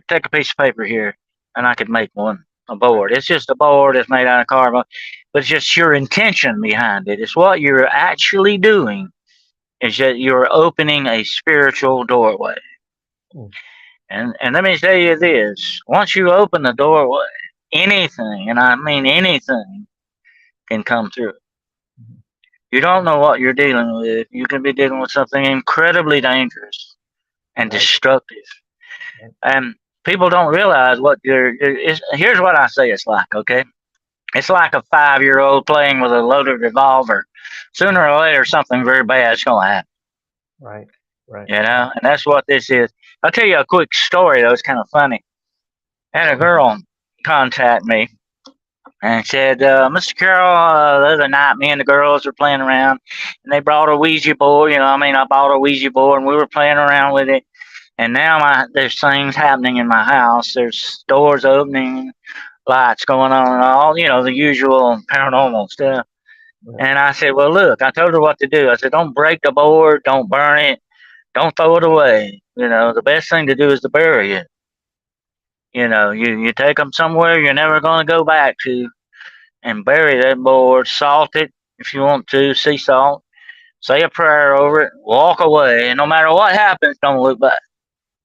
take a piece of paper here and I could make a Right. board. It's just a board. It's made out of cardboard, but it's just your intention behind it. It's what you're actually doing is that you're opening a spiritual doorway. Hmm. And let me tell you this: once you open the doorway, anything, and I mean anything, can come through. Mhm. You don't know what you're dealing with. You can be dealing with something incredibly dangerous and Right. destructive. Right. And people don't realize what here's what I say it's like, okay? It's like a 5-year old playing with a loaded revolver. Mhm. Sooner or later, something very bad's going to happen, Right. Right. Right. And that's what this is. I'll tell you a quick story, though. It's kind of funny. I had a Mhm. girl contact me and said, Mr. Carroll, the other night, me and the girls were playing around, and they brought a Ouija board. I bought a Ouija board, and we were playing around with it. And now there's things happening in my house. There's doors opening, lights going on, and all, the usual paranormal stuff. Right. And I said, well, look, I told her what to do. I said, don't break the board, don't burn it, don't throw it away. The best thing to do is to bury it. You take them somewhere you're never going to go back to and bury that board, salt it if you want to, sea salt, say a prayer over it, walk away, and no matter what happens, don't look back.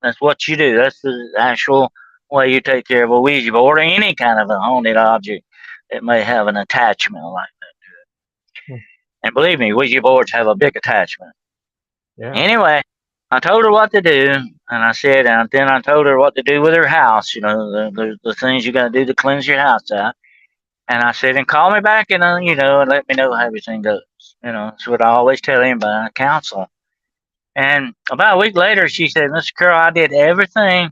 That's what you do. That's the actual way you take care of a Ouija board or any kind of a haunted object that may have an attachment like that. Hmm. And believe me, Ouija boards have a big attachment. Yeah. Anyway, I told her what to do, and I said, and then I told her what to do with her house. The things you got to do to cleanse your house out. And I said, and call me back and and let me know how everything goes. That's what I always tell anybody. I counsel. And about a week later, she said, Mr. Carroll, I did everything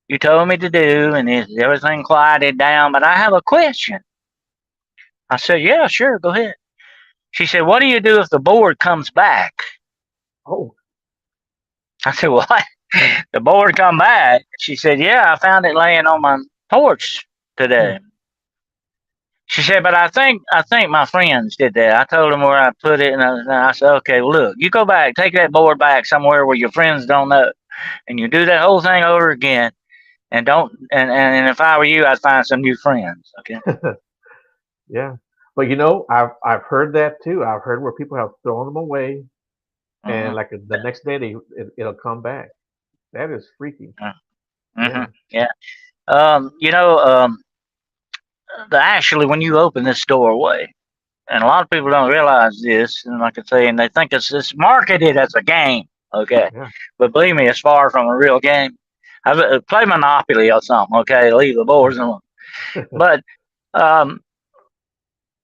you told me to do, and everything quieted down. But I have a question. I said, yeah, sure, go ahead. She said, what do you do if the board comes back? Oh. I said, what? The board come back? She said, yeah, I found it laying on my porch Hmm. today. She said, but I think my friends did that. I told them where I put it, and I said, okay, well, look, you go back, take that board back somewhere where your friends don't know, and you do that whole thing over again, and don't. And if I were you, I'd find some new friends. Okay. Yeah. But I've heard that too. I've heard where people have thrown them away, Mm-hmm. and like the next day it'll come back. That is freaky. Mm-hmm. Yeah. Yeah. Actually, when you open this doorway, and a lot of people don't realize this, and like I say, and they think it's marketed as a game. Okay, Yeah. but believe me, it's far from a real game. Play Monopoly or something. Okay, leave the boards alone. But um,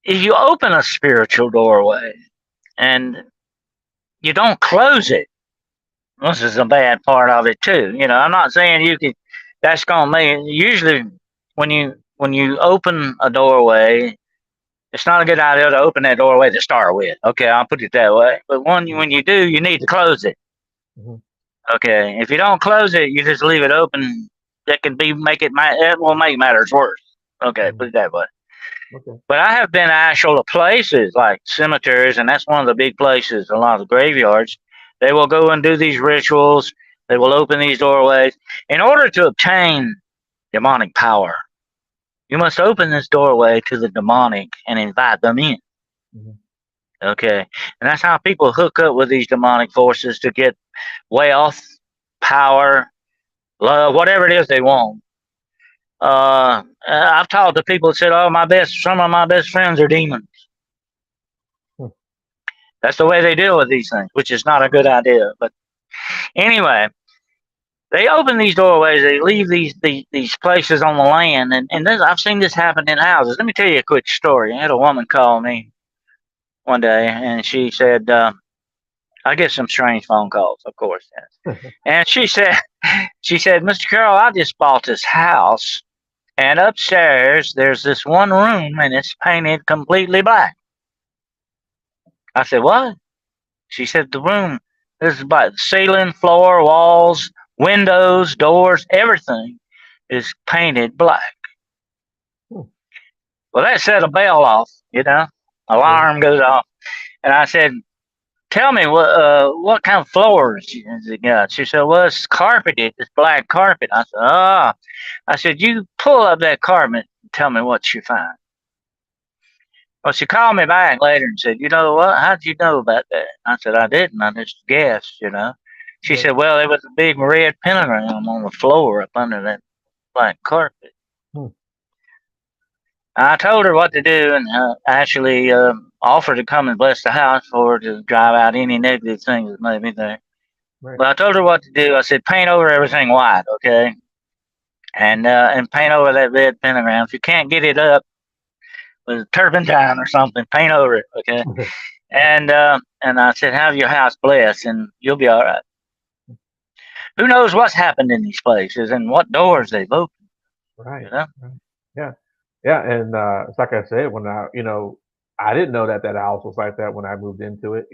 if you open a spiritual doorway and you don't close it, this is a bad part of it too. I'm not saying you can. That's gonna make usually when you open a doorway, it's not a good idea to open that doorway to start with. Okay, I'll put it that way. But when you do, you need to close it. Mm-hmm. Okay, if you don't close it, you just leave it open. That can be make it will make matters worse. Okay, Hmm. put it that way. Okay. But I have been actual places like cemeteries, and that's one of the big places. A lot of the graveyards, they will go and do these rituals. They will open these doorways in order to obtain demonic power. You must open this doorway to the demonic and invite them in. Hmm. Okay, and that's how people hook up with these demonic forces to get wealth, power, love, whatever it is they want. I've talked to people that said, "Oh, some of my best friends are demons." Hmm. That's the way they deal with these things, which is not a good idea. But anyway, they open these doorways, they leave these places on the land, and this, I've seen this happen in houses. Let me tell you a quick story. I had a woman call me one day, and she said, I get some strange phone calls, of course, yes. And she said, Mr. Carroll, I just bought this house, and upstairs there's this one room, and it's painted completely black. I said, what? She said, the room, this is by the ceiling, floor, walls, windows, doors, everything is painted black. Hmm. Well, that set a bell off, Yeah. alarm goes off. And I said, tell me what kind of floors has it got? She said, well, it's carpeted, it's black carpet. I said, ah. I said, you pull up that carpet and tell me what you find. Well, she called me back later and said, you know what? How'd you know about that? I said, I didn't. I just guessed. She Yeah. said, well, there was a big red pentagram on the floor up under that black carpet. Hmm. I told her what to do and actually offered to come and bless the house for her to drive out any negative things that may be there. Right. But I told her what to do. I said, paint over everything white, okay? And paint over that red pentagram. If you can't get it up with turpentine or something, paint over it, okay? And I said, have your house blessed, and you'll be all right. Who knows what's happened in these places and what doors they've opened? You Right. know? Right. Yeah. Yeah. And it's like I said, when I didn't know that that house was like that when I moved into it.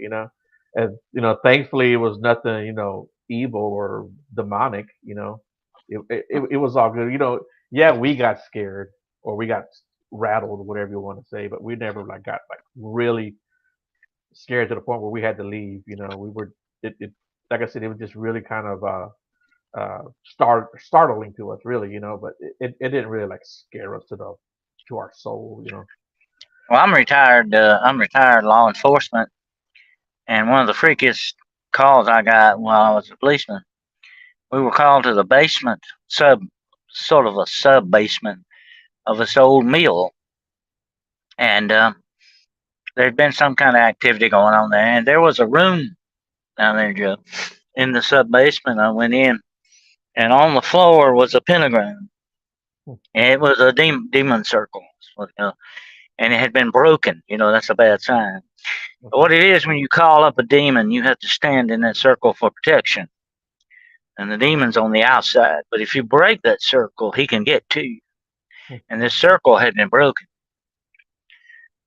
And thankfully it was nothing, evil or demonic. It was all good. Yeah, we got scared or we got rattled or whatever you want to say, but we never like got like really scared to the point where we had to leave. We were it like I said, it was just really kind of startling to us, really. But it didn't really like scare us to our soul. Well, I'm retired. I'm retired law enforcement, and one of the freakiest calls I got while I was a policeman, we were called to the basement, sort of a sub basement of this old mill, and there'd been some kind of activity going on there, and there was a room down there, Joe, in the sub basement. I went in, and on the floor was a pentagram. Hmm. And it was a demon circle, and it had been broken. That's a bad sign. But Okay. what it is, when you call up a demon, you have to stand in that circle for protection. And the demon's on the outside. But if you break that circle, he can get to you. Hmm. And this circle had been broken.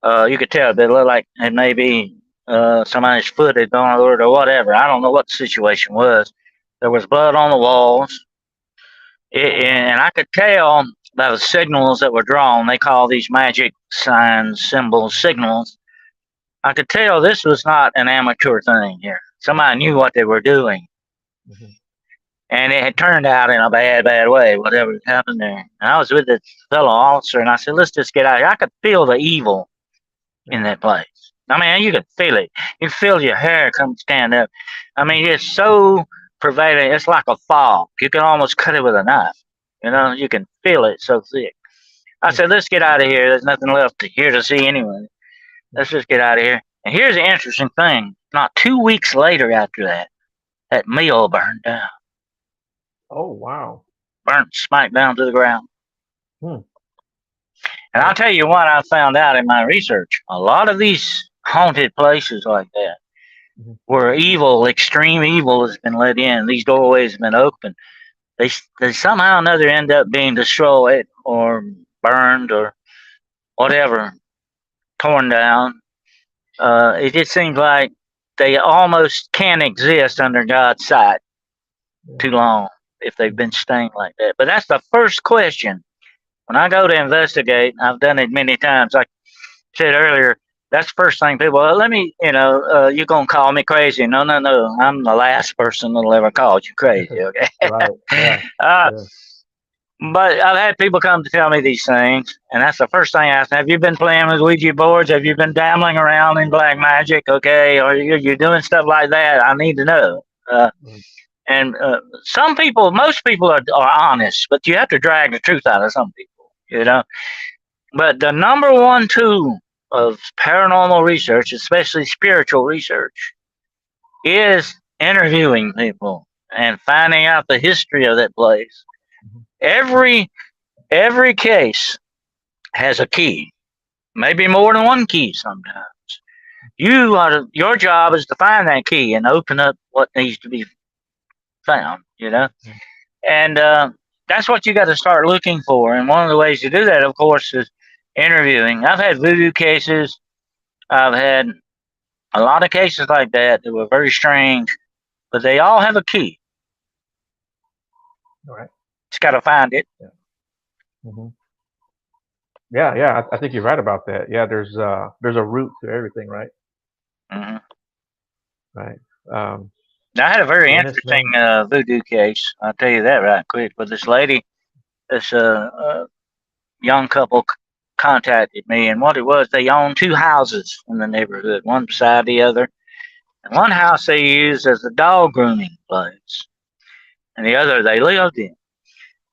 You could tell it looked like it may be somebody's foot had gone over it or whatever. I don't know what the situation was. There was blood on the walls. Oh wow. And I could tell by the signals that were drawn. They call these magic signs, symbols, signals. I could tell this was not an amateur thing here. Somebody knew what they were doing. Hmm. And it had turned out in a bad, bad way, whatever happened there. And I was with this fellow officer, and I said, let's just get out of here. I could feel the evil in Yeah. that place. I mean, you could feel it. You feel your hair come stand up. I mean, it's so pervading. It's like a fog. You can almost cut it with a knife. Right. You can feel it so thick. I Hmm. said, let's get out of here. There's nothing left here to see anyway. Let's just get out of here. And here's the interesting thing. Not 2 weeks later after that, that mill burned down, Oh wow. burnt smack down to the ground. Hmm. And I'll Right. tell you what I found out in my research. A lot of these haunted places like that, Hmm. where evil, extreme evil has been let in, these doorways have been opened, they somehow or another end up being destroyed or burned or whatever, torn down. It just seems like they almost can't exist under God's sight Yeah. too long if they've been stained like that. But that's the first question When I go to investigate, I've done it many times. Like I said earlier, that's the first thing people. Let me, you're gonna call me crazy? No, no, no. I'm the last person that'll ever call you crazy. Okay. Right. Yeah. uh, Yeah. but I've had people come to tell me these things, and that's the first thing I ask. Have you been playing with Ouija boards? Have you been dabbling around in black magic? Okay, or you're doing stuff like that? I need to know. Mm. And some people, most people are honest, but you have to drag the truth out of some people, But the number one tool of paranormal research, especially spiritual research, is interviewing people and finding out the history of that place. Mhm. Every every case has a key, maybe more than one key sometimes. Your job is to find that key and open up what needs to be found. Mm. And that's what you got to start looking for. And one of the ways to do that, of course, is interviewing. I've had voodoo cases. I've had a lot of cases like that were very strange, but they all have a key. All right. Just got to find it. Yeah. Hmm. Yeah. Yeah. I think you're right about that. Yeah. There's a root to everything, right? Hmm. Right. Um, Now, I had a very Dennis, interesting man. voodoo case. I'll tell you that right quick. But this lady, this young couple contacted me, and what it was, they owned two houses in the neighborhood, one beside the other. And one house they used as a dog grooming place, and the other they lived in.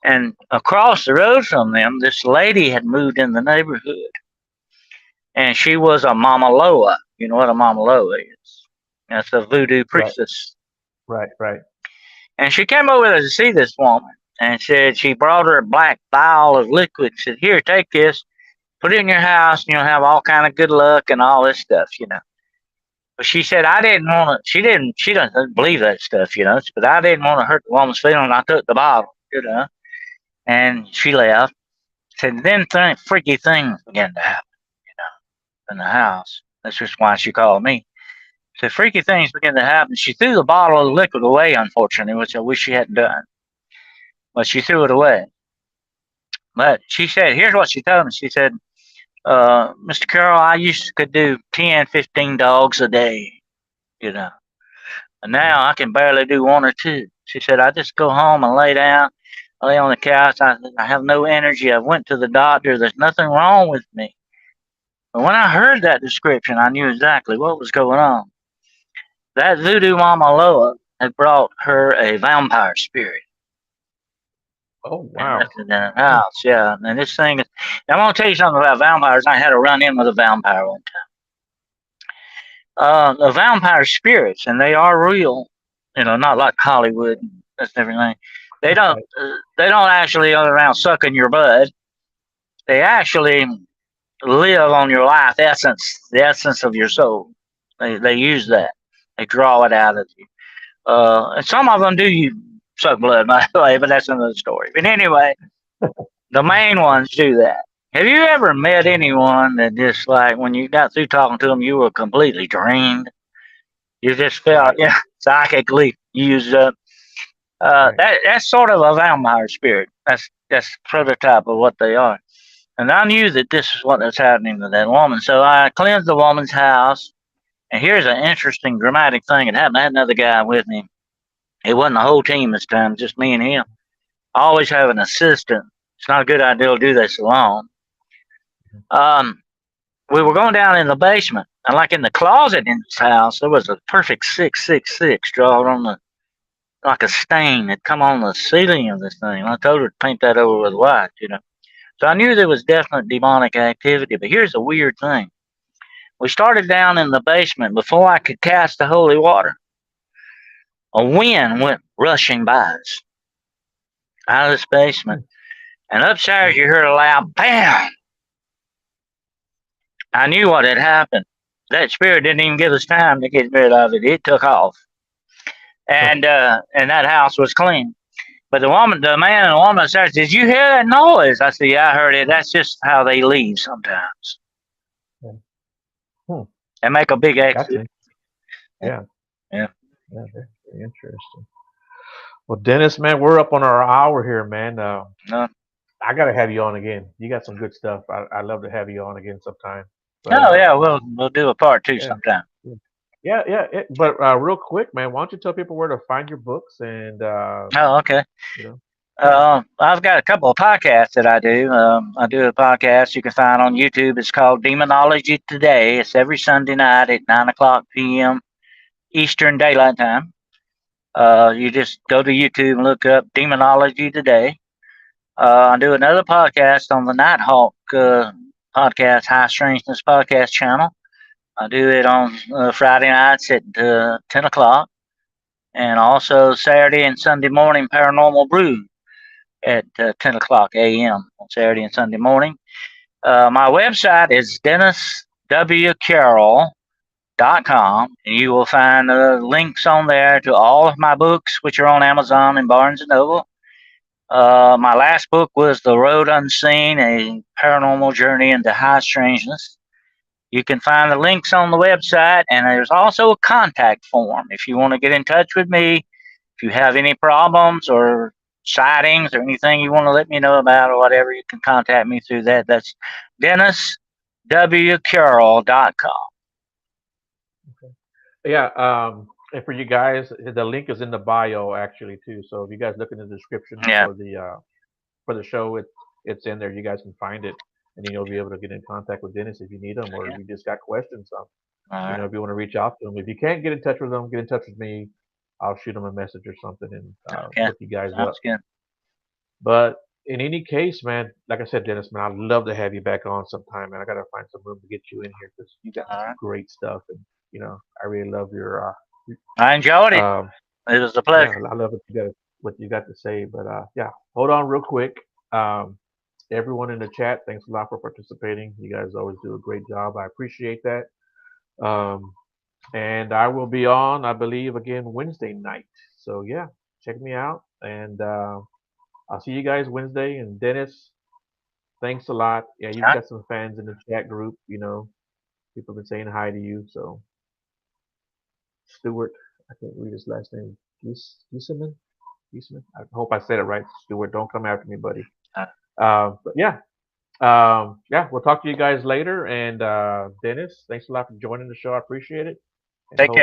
And across the road from them, this lady had moved in the neighborhood, and she was a Mama Loa. You know what a Mama Loa is? That's a voodoo Right. priestess. Right. Right. And she came over to see this woman and said she brought her a black vial of liquid. Said, "Here, take this, put it in your house, and you'll have all kind of good luck and all this stuff." But she said I didn't want to. She doesn't believe that stuff. But I didn't want to hurt the woman's feelings. I took the bottle. And she left. Said then freaky things began to happen, in the house. That's just why she called me. So freaky things began to happen. She threw the bottle of liquid away, unfortunately, which I wish she hadn't done. But she threw it away. But she said, here's what she told me. She said, Mr. Carroll, I used to could do 10, 15 dogs a day, you know. And Mm. now I can barely do one or two. She said, I just go home and lay down. I lay on the couch. I have no energy. I went to the doctor. There's nothing wrong with me. But when I heard that description, I knew exactly what was going on. That voodoo Mama Loa had brought her a vampire spirit Oh, and wow. left it in her Hmm. house. Yeah, and this thing is. Now, I'm going to tell you something about vampires. I had a run in with a vampire one time. The vampire spirits, and they are real. Not like Hollywood and that's everything. They don't. Right. They don't actually go around sucking your blood. They actually live on your life essence, the essence of your soul. They use that. They draw it out of you. And some of them do you suck blood, by the way, but that's another story. But anyway, the main ones do that. Have you ever met Uh, anyone that just like when you got through talking to them, you were completely drained? You just felt right. psychically used up. Right. That's sort of a vampire spirit. That's prototype of what they are. And I knew that this is what was happening to that woman. So I cleansed the woman's house. And here's an interesting dramatic thing that happened. I had another guy with me. It wasn't the whole team this time, just me and him. I always have an assistant. It's not a good idea to do this alone. Um, we were going down in the basement, and like in the closet in this house, there was a perfect 666 drawn on the like a stain that come on the ceiling of this thing. I told her to paint that over with white. So I knew there was definite demonic activity. But here's the weird thing: we started down in the basement before I could cast the holy water. A wind went rushing by us out of this basement, Hmm. and upstairs Hmm. you heard a loud bam. I knew what had happened. That spirit didn't even give us time to get rid of it. It took off, Huh. and that house was clean. But the man and the woman said, "Did you hear that noise?" I said, "Yeah, I heard it. That's just how they leave sometimes. Yeah. Hmm. They make a big That's exit." it. Yeah. Yeah. Yeah. Very, interesting. Well, Dennis, man, we're up on our hour here, man. No. I gotta have you on again. You got some good stuff. I love to have you on again sometime. But Oh yeah, we'll do a part two yeah, sometime. yeah, but real quick, man, why don't you tell people where to find your books and Oh, okay. you know, yeah, I've got a couple of podcasts that I do. I do a podcast you can find on YouTube. It's called Demonology Today. It's every Sunday night at 9 o'clock p.m. Eastern Daylight Time. You just go to YouTube and look up Demonology Today. I do another podcast on the Nighthawk podcast, High Strangeness podcast channel. I do it on Friday nights at 10 o'clock, and also Saturday and Sunday morning Paranormal Brew at 10 o'clock a.m. on Saturday and Sunday morning. My website is DennisWCarroll.com, and you will find links on there to all of my books, which are on Amazon and Barnes and Noble. My last book was The Road Unseen, a paranormal journey into high strangeness. You can find the links on the website, and there's also a contact form if you want to get in touch with me. If you have any problems or sightings or anything you want to let me know about or whatever, you can contact me through that. That's DennisWCarroll.com. yeah. And for you guys, the link is in the bio actually too. So if you guys look in the description Yeah. for the show, it's in there. You guys can find it, and then you'll be able to get in contact with Dennis if you need him, or if you just got questions. All right. If you want to reach out to him, if you can't get in touch with him, get in touch with me. I'll shoot him a message or something and Okay. hook you guys up. Sounds good. But in any case, man, like I said, Dennis, man, I'd love to have you back on sometime, man. I gotta find some room to get you in here because you got All some right. great stuff, and I really love your I enjoyed it. um, It was a yeah, pleasure. I love what you got to say. But yeah, hold on real quick. Um, everyone in the chat, thanks a lot for participating. You guys always do a great job. I appreciate that. Um, and I will be on, I believe, again Wednesday night. So yeah, check me out, and I'll see you guys Wednesday. And Dennis, thanks a lot. Yeah, All you've right. got some fans in the chat group. People have been saying hi to you. So Stuart, I can't read his last name. Gieseman? Gieseman? I hope I said it right. Stuart, don't come after me, buddy. All right. But yeah, yeah, we'll talk to you guys later. And Dennis, thanks a lot for joining the show. I appreciate it. And Take hold care. on.